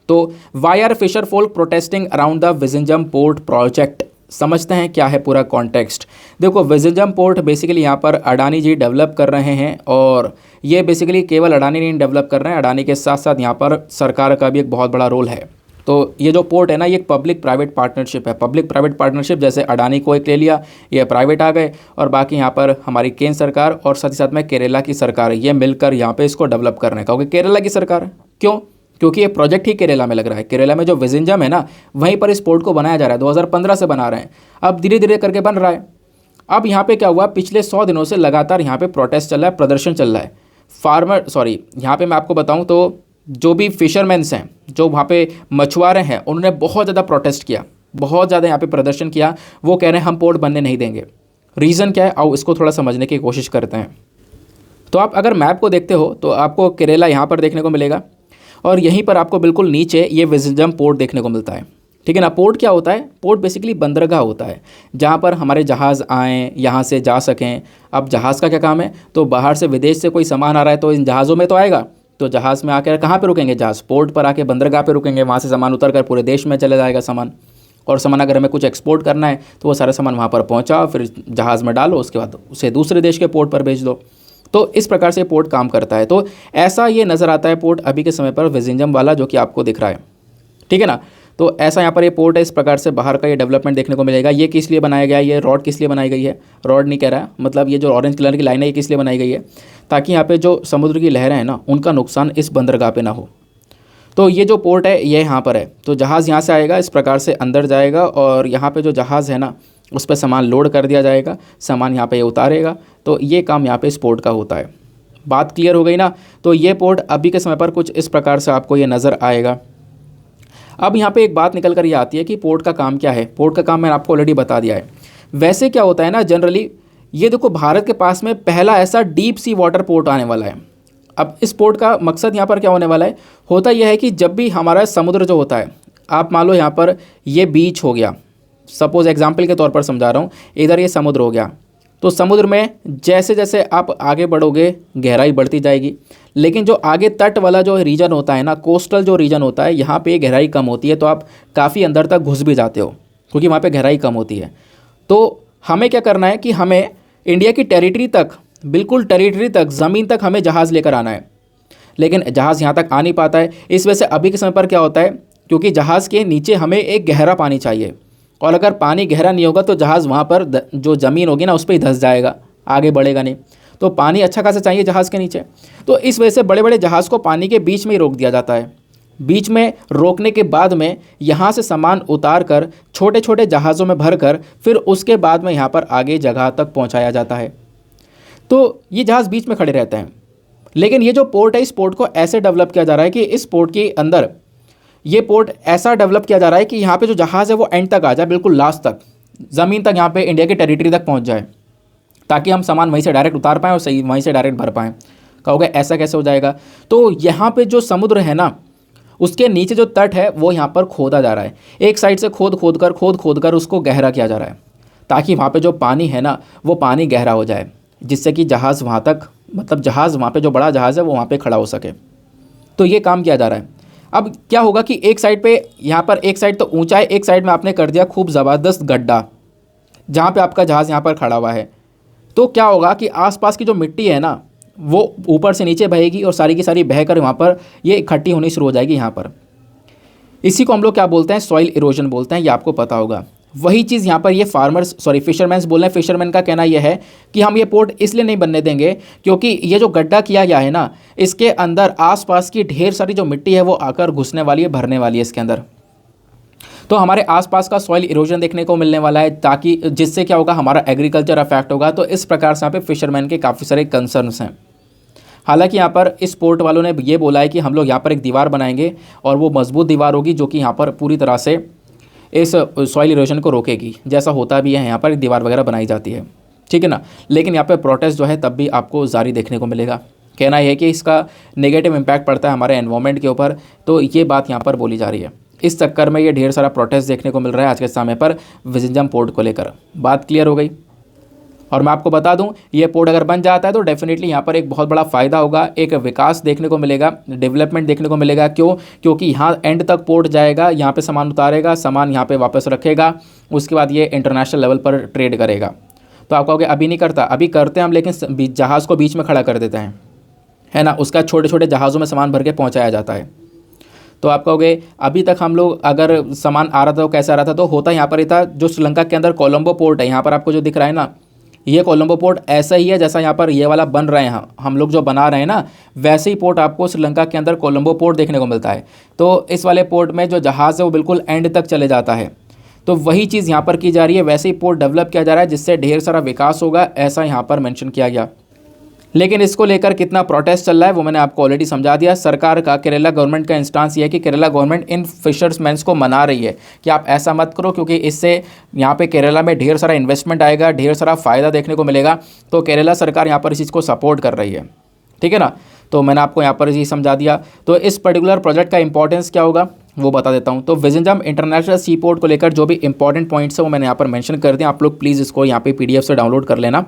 तो why are fisher folk protesting around the Vizhinjam port project, समझते हैं क्या है पूरा कॉन्टेक्स्ट। देखो विजिंजम पोर्ट बेसिकली यहाँ पर अडानी जी डेवलप कर रहे हैं, और ये बेसिकली केवल अडानी नहीं डेवलप कर रहे हैं, अडानी के साथ साथ यहाँ पर सरकार का भी एक बहुत बड़ा रोल है। तो ये जो पोर्ट है ना, ये एक पब्लिक प्राइवेट पार्टनरशिप है। पब्लिक प्राइवेट पार्टनरशिप, जैसे अडानी को एक ले लिया, ये प्राइवेट आ गए, और बाकी यहाँ पर हमारी केंद्र सरकार और साथ ही साथ में केरला की सरकार, ये मिलकर यहाँ पे इसको डेवलप कर रहे हैं। क्योंकि केरला की सरकार, क्यों? क्योंकि ये प्रोजेक्ट ही केरला में लग रहा है। केरला में जो विजिंजम है ना, वहीं पर इस पोर्ट को बनाया जा रहा है। 2015 से बना रहे हैं, अब धीरे धीरे करके बन रहा है। अब यहाँ पे क्या हुआ, पिछले 100 दिनों से लगातार यहाँ पे प्रोटेस्ट चल रहा है, प्रदर्शन चल रहा है। यहाँ पे मैं आपको बताऊँ तो जो भी फिशरमैन्स हैं, जो वहाँ पे मछुआरे हैं, उन्होंने बहुत ज़्यादा प्रोटेस्ट किया, बहुत ज़्यादा यहाँ पे प्रदर्शन किया। वो कह रहे हैं हम पोर्ट बनने नहीं देंगे। रीज़न क्या है, आओ इसको थोड़ा समझने की कोशिश करते हैं। तो आप अगर मैप को देखते हो तो आपको केरला यहाँ पर देखने को मिलेगा, और यहीं पर आपको बिल्कुल नीचे ये विजिंजम पोर्ट देखने को मिलता है। ठीक है ना। पोर्ट क्या होता है? पोर्ट बेसिकली बंदरगाह होता है, जहाँ पर हमारे जहाज़ आएँ, यहाँ से जा सकें। अब जहाज़ का क्या काम है, तो बाहर से विदेश से कोई सामान आ रहा है तो इन जहाज़ों में तो आएगा, तो जहाज़ में आकर कहाँ पे रुकेंगे? जहाज़ पोर्ट पर आके बंदरगाह पे रुकेंगे, वहाँ से सामान उतर कर पूरे देश में चले जाएगा सामान। और सामान अगर हमें कुछ एक्सपोर्ट करना है तो वो सारा सामान वहाँ पर पहुँचाओ, फिर जहाज़ में डालो, उसके बाद उसे दूसरे देश के पोर्ट पर भेज दो। तो इस प्रकार से पोर्ट काम करता है। तो ऐसा ये नज़र आता है पोर्ट अभी के समय पर विजिंजम वाला, जो कि आपको दिख रहा है। ठीक है ना। तो ऐसा यहाँ पर ये पोर्ट है, इस प्रकार से बाहर का ये डेवलपमेंट देखने को मिलेगा। ये किस लिए बनाया गया है, ये रॉड किस लिए बनाई गई है? रॉड नहीं कह रहा है, मतलब ये जो ऑरेंज कलर की लाइन है ये किस लिए बनाई गई है? ताकि यहाँ पे जो समुद्र की लहरें हैं ना, उनका नुकसान इस बंदरगाह पे ना हो। तो ये जो पोर्ट है ये यहाँ पर है, तो जहाज़ यहाँ से आएगा, इस प्रकार से अंदर जाएगा, और यहाँ पे जो जहाज़ है ना उस पर सामान लोड कर दिया जाएगा, सामान यहाँ पे उतारेगा। तो ये काम यहाँ पे इस पोर्ट का होता है। बात क्लियर हो गई ना। तो ये पोर्ट अभी के समय पर कुछ इस प्रकार से आपको ये नज़र आएगा। अब यहाँ पे एक बात निकल कर ये आती है कि पोर्ट का काम क्या है। पोर्ट का काम मैंने आपको ऑलरेडी बता दिया है। वैसे क्या होता है ना, जनरली ये देखो भारत के पास में पहला ऐसा डीप सी वाटर पोर्ट आने वाला है। अब इस पोर्ट का मकसद यहाँ पर क्या होने वाला है, होता यह है कि जब भी हमारा समुद्र जो होता है, आप मान लो यहाँ पर ये बीच हो गया, सपोज़ एग्जाम्पल के तौर पर समझा रहा हूँ, इधर ये समुद्र हो गया, तो समुद्र में जैसे जैसे आप आगे बढ़ोगे गहराई बढ़ती जाएगी, लेकिन जो आगे तट वाला जो रीजन होता है ना, कोस्टल जो रीजन होता है, यहाँ पे गहराई कम होती है, तो आप काफ़ी अंदर तक घुस भी जाते हो क्योंकि वहाँ पे गहराई कम होती है। तो हमें क्या करना है कि हमें इंडिया की टेरिटरी तक, बिल्कुल टेरिटरी तक, ज़मीन तक हमें जहाज़ लेकर आना है, लेकिन जहाज़ यहाँ तक आ नहीं पाता है। इस वजह से अभी के समय पर क्या होता है, क्योंकि जहाज़ के नीचे हमें एक गहरा पानी चाहिए, और अगर पानी गहरा नहीं होगा तो जहाज़ वहाँ पर जो ज़मीन होगी ना उस पर ही धंस जाएगा, आगे बढ़ेगा नहीं। तो पानी अच्छा खासा चाहिए जहाज़ के नीचे। तो इस वजह से बड़े बड़े जहाज़ को पानी के बीच में ही रोक दिया जाता है बीच में रोकने के बाद में यहाँ से सामान उतार कर छोटे छोटे जहाज़ों में भर कर फिर उसके बाद में यहाँ पर आगे जगह तक पहुँचाया जाता है। तो ये जहाज़ बीच में खड़े रहते हैं, लेकिन ये जो पोर्ट है इस पोर्ट को ऐसे डेवलप किया जा रहा है कि इस पोर्ट के अंदर ये पोर्ट ऐसा डेवलप किया जा रहा है कि यहाँ पे जो जहाज़ है वो एंड तक आ जाए, बिल्कुल लास्ट तक, ज़मीन तक, यहाँ पे इंडिया की टेरिटरी तक पहुँच जाए, ताकि हम सामान वहीं से डायरेक्ट उतार पाएँ और सही वहीं से डायरेक्ट भर पाएँ। कहोगे ऐसा कैसे हो जाएगा? तो यहाँ पे जो समुद्र है ना, उसके नीचे जो तट है वो यहाँ पर खोदा जा रहा है। एक साइड से खोद कर उसको गहरा किया जा रहा है, ताकि वहाँ पे जो पानी है ना वो पानी गहरा हो जाए, जिससे कि जहाज़ वहाँ तक, मतलब जहाज़ वहाँ पे जो बड़ा जहाज़ है वो वहाँ पे खड़ा हो सके। तो ये काम किया जा रहा है। अब क्या होगा कि एक साइड पे, यहाँ पर एक साइड तो ऊंचा है, एक साइड में आपने कर दिया खूब ज़बरदस्त गड्ढा जहाँ पे आपका जहाज़ यहाँ पर खड़ा हुआ है। तो क्या होगा कि आसपास की जो मिट्टी है ना वो ऊपर से नीचे बहेगी और सारी की सारी बहकर वहाँ पर ये इकट्ठी होनी शुरू हो जाएगी यहाँ पर। इसी को हम लोग क्या बोलते हैं? सॉइल इरोजन बोलते हैं, ये आपको पता होगा। वही चीज़ यहाँ पर ये फिशरमैन्स बोल रहे हैं। फिशरमैन का कहना यह है कि हम ये पोर्ट इसलिए नहीं बनने देंगे क्योंकि ये जो गड्ढा किया गया है ना, इसके अंदर आसपास की ढेर सारी जो मिट्टी है वो आकर घुसने वाली है, भरने वाली है इसके अंदर। तो हमारे आसपास का सॉइल इरोजन देखने को मिलने वाला है, ताकि जिससे क्या होगा, हमारा एग्रीकल्चर अफेक्ट होगा। तो इस प्रकार से यहाँ पे फिशरमैन के काफ़ी सारे कंसर्न्स हैं। हालांकि यहाँ पर इस पोर्ट वालों ने ये बोला है कि हम लोग यहाँ पर एक दीवार बनाएंगे और वो मजबूत दीवार होगी जो कि यहाँ पर पूरी तरह से इस सॉइल इरोजन को रोकेगी, जैसा होता भी है यहाँ पर दीवार वगैरह बनाई जाती है, ठीक है ना। लेकिन यहाँ पर प्रोटेस्ट जो है तब भी आपको जारी देखने को मिलेगा। कहना यह है कि इसका नेगेटिव इम्पैक्ट पड़ता है हमारे एनवायरनमेंट के ऊपर, तो ये बात यहाँ पर बोली जा रही है। इस चक्कर में ये ढेर सारा प्रोटेस्ट देखने को मिल रहा है आज के समय पर विज़िंजम पोर्ट को लेकर। बात क्लियर हो गई। और मैं आपको बता दूं, ये पोर्ट अगर बन जाता है तो डेफिनेटली यहाँ पर एक बहुत बड़ा फ़ायदा होगा, एक विकास देखने को मिलेगा, डेवलपमेंट देखने को मिलेगा। क्यों? क्योंकि यहाँ एंड तक पोर्ट जाएगा, यहाँ पे सामान उतारेगा, सामान यहाँ पे वापस रखेगा, उसके बाद ये इंटरनेशनल लेवल पर ट्रेड करेगा। तो आप कहोगे अभी नहीं करता, अभी करते हैं हम, लेकिन जहाज़ को बीच में खड़ा कर देते हैं, है ना। उसका छोटे छोटे जहाज़ों में सामान भर के पहुँचाया जाता है। तो आप कहोगे अभी तक हम लोग अगर सामान आ रहा था तो कैसे आ रहा था? तो होता यहाँ पर ही था। जो श्रीलंका के अंदर कोलंबो पोर्ट है, यहाँ पर आपको जो दिख रहा है ना, ये कोलंबो पोर्ट ऐसा ही है जैसा यहाँ पर ये वाला बन रहे हैं, हम लोग जो बना रहे हैं ना, वैसे ही पोर्ट आपको श्रीलंका के अंदर कोलंबो पोर्ट देखने को मिलता है। तो इस वाले पोर्ट में जो जहाज़ है वो बिल्कुल एंड तक चले जाता है। तो वही चीज़ यहाँ पर की जा रही है, वैसे ही पोर्ट डेवलप किया जा रहा है जिससे ढेर सारा विकास होगा, ऐसा यहाँ पर मेंशन किया गया। लेकिन इसको लेकर कितना प्रोटेस्ट चल रहा है वो मैंने आपको ऑलरेडी समझा दिया। सरकार का, केरला गवर्नमेंट का इंस्टांस ये है कि केरला गवर्नमेंट इन फिशर्समैन्स को मना रही है कि आप ऐसा मत करो, क्योंकि इससे यहाँ पे केरला में ढेर सारा इन्वेस्टमेंट आएगा, ढेर सारा फ़ायदा देखने को मिलेगा। तो केरला सरकार यहाँ पर इस चीज़ को सपोर्ट कर रही है, ठीक है ना। तो मैंने आपको यहाँ पर ये समझा दिया। तो इस पर्टिकुलर प्रोजेक्ट का इंपॉर्टेंस क्या होगा वो बता देता हूँ। तो विज़िंजम इंटरनेशनल सी पोर्ट को लेकर जो भी इंपॉर्टेंट पॉइंट्स है वो मैंने यहाँ पर मेंशन कर दिया। आप लोग प्लीज़ इसको यहाँ पे PDF से डाउनलोड कर लेना।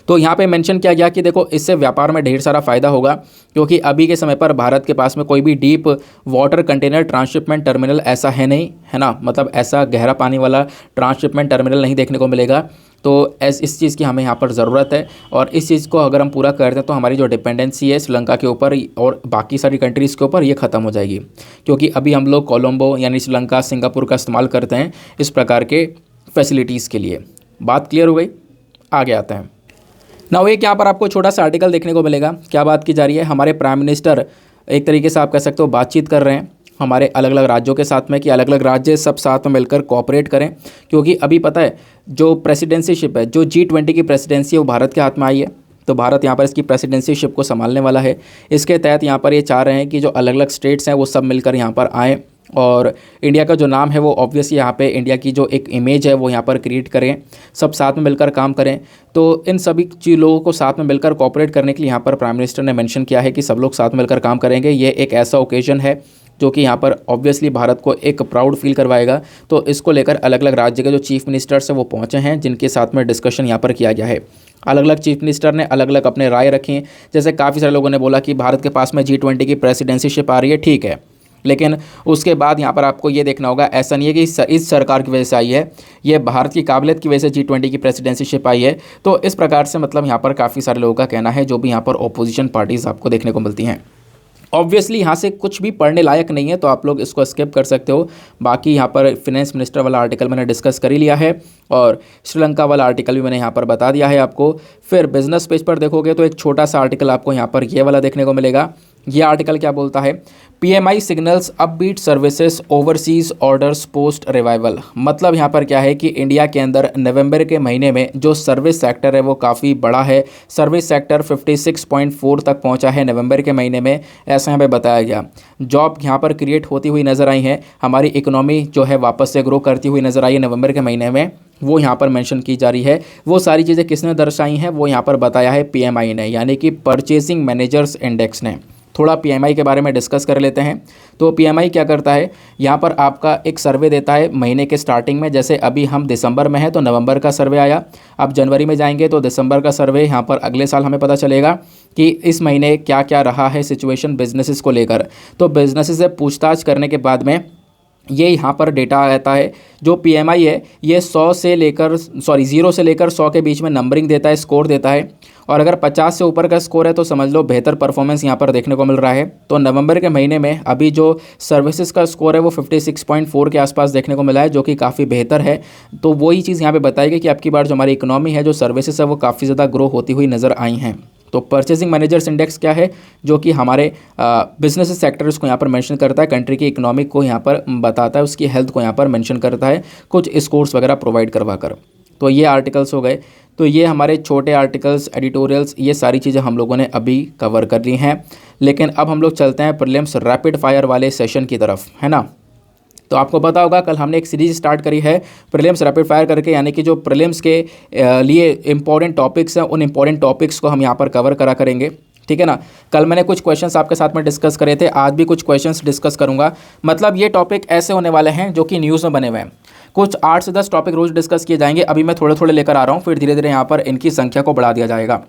तो यहाँ पे मेंशन किया गया कि देखो इससे व्यापार में ढेर सारा फ़ायदा होगा, क्योंकि अभी के समय पर भारत के पास में कोई भी deep water container transshipment terminal ऐसा है नहीं, है ना। मतलब ऐसा गहरा पानी वाला ट्रांसशिपमेंट टर्मिनल नहीं देखने को मिलेगा। तो इस चीज़ की हमें यहाँ पर ज़रूरत है, और इस चीज़ को अगर हम पूरा कर दें तो हमारी जो डिपेंडेंसी है श्रीलंका के ऊपर और बाकी सारी कंट्रीज़ के ऊपर ये ख़त्म हो जाएगी। क्योंकि अभी हम लोग कोलंबो यानी श्रीलंका, सिंगापुर का इस्तेमाल करते हैं इस प्रकार के फैसिलिटीज़ के लिए। बात क्लियर हो गई? आगे आते हैं। नाउ एक यहाँ पर आपको छोटा सा आर्टिकल देखने को मिलेगा। क्या बात की जा रही है? हमारे प्राइम मिनिस्टर एक तरीके से आप कह सकते हो बातचीत कर रहे हैं हमारे अलग अलग राज्यों के साथ में, कि अलग अलग राज्य सब साथ में मिलकर कोऑपरेट करें। क्योंकि अभी पता है जो प्रेसिडेंसीशिप है, जो G20 की प्रेसिडेंसी है वो भारत के हाथ में आई है। तो भारत यहाँ पर इसकी प्रेसिडेंसीशिप को संभालने वाला है। इसके तहत यहाँ पर ये चाह रहे हैं कि जो अलग अलग स्टेट्स हैं वो सब मिलकर यहाँ पर आएँ, और इंडिया का जो नाम है वो ऑब्वियसली यहाँ पे इंडिया की जो एक इमेज है वो यहाँ पर क्रिएट करें, सब साथ में मिलकर काम करें। तो इन सभी लोगों को साथ में मिलकर कोऑपरेट करने के लिए यहाँ पर प्राइम मिनिस्टर ने मेंशन किया है कि सब लोग साथ मिलकर काम करेंगे। ये एक ऐसा ओकेजन है जो कि यहाँ पर ऑब्वियसली भारत को एक प्राउड फील करवाएगा। तो इसको लेकर अलग अलग राज्य के जो चीफ मिनिस्टर्स हैं वो पहुँचे हैं, जिनके साथ में डिस्कशन यहाँ पर किया गया है। अलग अलग चीफ मिनिस्टर ने अलग अलग अपने राय रखी। जैसे काफ़ी सारे लोगों ने बोला कि भारत के पास में G20 की प्रेसिडेंसीशिप आ रही है, ठीक है, लेकिन उसके बाद यहाँ पर आपको ये देखना होगा, ऐसा नहीं है कि इस सरकार की वजह से आई है, ये भारत की काबिलियत की वजह से G20 की प्रेसिडेंसीशिप आई है। तो इस प्रकार से मतलब यहाँ पर काफ़ी सारे लोगों का कहना है, जो भी यहाँ पर ओपोजिशन पार्टीज़ आपको देखने को मिलती हैं। ऑब्वियसली यहाँ से कुछ भी पढ़ने लायक नहीं है, तो आप लोग इसको स्किप कर सकते हो। बाकी यहाँ पर फिनेंस मिनिस्टर वाला आर्टिकल मैंने डिस्कस कर ही लिया है, और श्रीलंका वाला आर्टिकल भी मैंने यहाँ पर बता दिया है आपको। फिर बिजनेस पेज पर देखोगे तो एक छोटा सा आर्टिकल आपको यहाँ पर ये वाला देखने को मिलेगा। ये आर्टिकल क्या बोलता है, PMI signals upbeat services overseas orders post revival. मतलब यहाँ पर क्या है कि इंडिया के अंदर नवंबर के महीने में जो सर्विस सेक्टर है वो काफ़ी बड़ा है। सर्विस सेक्टर 56.4 तक पहुँचा है नवंबर के महीने में, ऐसा यहाँ पे बताया गया। जॉब यहाँ पर क्रिएट होती हुई नज़र आई हैं, हमारी इकोनॉमी जो है वापस से ग्रो करती हुई नज़र आई है नवंबर के महीने में, वो यहाँ पर मेंशन की जा रही है। वो सारी चीज़ें किसने दर्शाई हैं, वो यहाँ पर बताया है PMI ने, यानी कि परचेसिंग मैनेजर्स इंडेक्स ने। थोड़ा PMI के बारे में डिस्कस कर लेते हैं। तो PMI क्या करता है, यहाँ पर आपका एक सर्वे देता है महीने के स्टार्टिंग में। जैसे अभी हम दिसंबर में हैं तो नवंबर का सर्वे आया, अब जनवरी में जाएंगे तो दिसंबर का सर्वे। यहाँ पर अगले साल हमें पता चलेगा कि इस महीने क्या क्या रहा है सिचुएशन बिजनेसेस को लेकर। तो बिजनेसेस से पूछताछ करने के बाद में ये यहाँ पर डेटा आता है। जो PMI है ये 0 से लेकर 100 के बीच में नंबरिंग देता है, स्कोर देता है। और अगर 50 से ऊपर का स्कोर है तो समझ लो बेहतर परफॉर्मेंस यहाँ पर देखने को मिल रहा है। तो नवंबर के महीने में अभी जो सर्विसेज का स्कोर है वो 56.4 के आसपास देखने को मिला है, जो कि काफ़ी बेहतर है। तो वही चीज़ यहाँ पे बताएगी कि आपकी बार जो हमारी इकोनॉमी है, जो सर्विसेज है, वो काफ़ी ज़्यादा ग्रो होती हुई नज़र आई हैं। तो परचेसिंग मैनेजर्स इंडेक्स क्या है, जो कि हमारे बिजनेस सेक्टर्स को यहाँ पर मेंशन करता है, कंट्री की इकोनॉमिक को यहाँ पर बताता है, उसकी हेल्थ को यहाँ पर मेंशन करता है, कुछ स्कोर्स वगैरह प्रोवाइड करवा कर। तो ये आर्टिकल्स हो गए। तो ये हमारे छोटे आर्टिकल्स, एडिटोरियल्स, ये सारी चीज़ें हम लोगों ने अभी कवर कर ली हैं। लेकिन अब हम लोग चलते हैं प्रीलिम्स रैपिड फायर वाले सेशन की तरफ, है ना। तो आपको पता होगा कल हमने एक सीरीज स्टार्ट करी है प्रीलिम्स रैपिड फायर करके, यानी कि जो प्रीलिम्स के लिए इंपॉर्टेंट टॉपिक्स हैं, उन इंपॉर्टेंट टॉपिक्स को हम यहाँ पर कवर करा करेंगे, ठीक है ना। कल मैंने कुछ क्वेश्चंस आपके साथ में डिस्कस करे थे, आज भी कुछ क्वेश्चंस डिस्कस करूंगा। मतलब ये टॉपिक ऐसे होने वाले हैं जो कि न्यूज़ में बने हुए हैं। कुछ 8 से 10 टॉपिक रोज़ डिस्कस किए जाएंगे। अभी मैं थोड़े थोड़े लेकर आ रहा हूँ, फिर धीरे धीरे यहाँ पर इनकी संख्या को बढ़ा दिया जाएगा।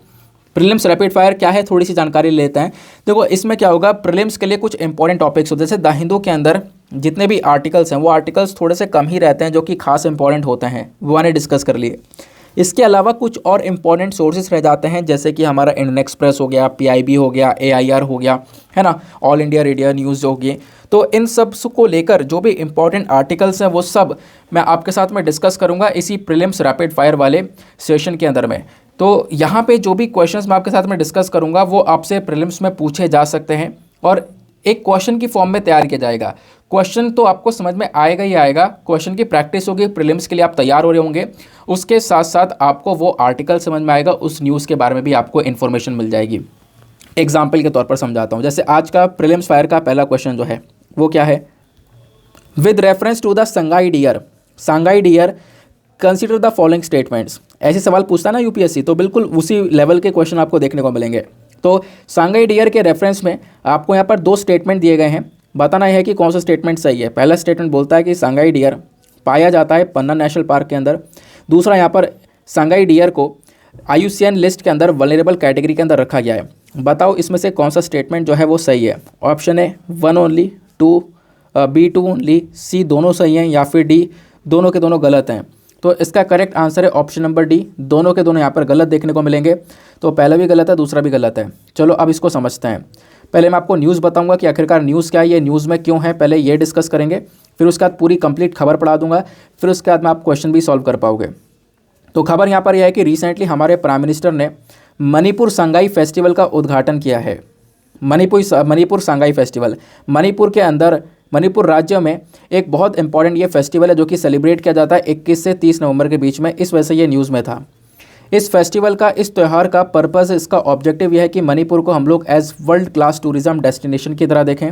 प्रीलिम्स रैपिड फायर क्या है, थोड़ी सी जानकारी लेते हैं। देखो इसमें क्या होगा, प्रीलिम्स के लिए कुछ इंपॉर्टेंट टॉपिक्स होते हैं। जैसे द हिंदू के अंदर जितने भी आर्टिकल्स हैं वो आर्टिकल्स थोड़े से कम ही रहते हैं जो कि खास इंपॉर्टेंट होते हैं, वो मैंने डिस्कस कर लिए। इसके अलावा कुछ और इंपॉर्टेंट सोर्सेज रह जाते हैं, जैसे कि हमारा इंडियन एक्सप्रेस हो गया, PIB हो गया, AIR हो गया, है ना, ऑल इंडिया रेडियो न्यूज़ हो गई। तो इन सब को लेकर जो भी इंपॉर्टेंट आर्टिकल्स हैं वो सब मैं आपके साथ में डिस्कस करूंगा इसी प्रीलिम्स रैपिड फायर वाले सेशन के अंदर में। तो यहाँ पे जो भी क्वेश्चंस मैं आपके साथ में डिस्कस करूंगा वो आपसे प्रीलिम्स में पूछे जा सकते हैं और एक क्वेश्चन की फॉर्म में तैयार किया जाएगा। क्वेश्चन तो आपको समझ में आएगा ही आएगा, क्वेश्चन की प्रैक्टिस होगी, प्रीलिम्स के लिए आप तैयार हो रहे होंगे। उसके साथ साथ आपको वो आर्टिकल समझ में आएगा, उस न्यूज़ के बारे में भी आपको इन्फॉर्मेशन मिल जाएगी। एग्जाम्पल के तौर पर समझाता हूँ। जैसे आज का प्रीलिम्स फायर का पहला क्वेश्चन जो है वो क्या है, with reference to the Sangai deer consider the following statements. ऐसे सवाल पूछता है ना यूपीएससी, तो बिल्कुल उसी लेवल के क्वेश्चन आपको देखने को मिलेंगे। तो सांघाई डियर के रेफरेंस में आपको यहाँ पर 2 स्टेटमेंट दिए गए हैं, बताना है कि कौन सा स्टेटमेंट सही है। पहला स्टेटमेंट बोलता है कि सांघाई डियर पाया जाता है पन्ना नेशनल पार्क के अंदर। दूसरा, यहाँ पर सांघाई डियर को IUCN लिस्ट के अंदर वल्नरेबल कैटेगरी के अंदर रखा गया है। बताओ इसमें से कौन सा स्टेटमेंट जो है वो सही है। ऑप्शन है 1 ओनली, 2 B2 ओनली, C दोनों सही हैं, या फिर D दोनों के दोनों गलत हैं। तो इसका करेक्ट आंसर है ऑप्शन नंबर D, दोनों के दोनों यहाँ पर गलत देखने को मिलेंगे। तो पहला भी गलत है, दूसरा भी गलत है। चलो अब इसको समझते हैं। पहले मैं आपको न्यूज़ बताऊंगा कि आखिरकार न्यूज़ क्या है, ये न्यूज़ में क्यों है, पहले ये डिस्कस करेंगे। फिर उसके बाद पूरी कंप्लीट खबर पढ़ा दूंगा, फिर उसके बाद में आप क्वेश्चन भी सॉल्व कर पाओगे। तो खबर यहाँ पर यह है कि रिसेंटली हमारे प्राइम मिनिस्टर ने मणिपुर सांगाई फेस्टिवल का उद्घाटन किया है। मणिपुर सांगाई फेस्टिवल मणिपुर के अंदर, मणिपुर राज्य में एक बहुत इंपॉर्टेंट ये फेस्टिवल है जो कि सेलिब्रेट किया जाता है 21 से 30 नवंबर के बीच में। इस वजह से ये न्यूज़ में था। इस फेस्टिवल का, इस त्यौहार का पर्पस, इसका ऑब्जेक्टिव यह है कि मणिपुर को हम लोग as world class tourism destination की तरह देखें।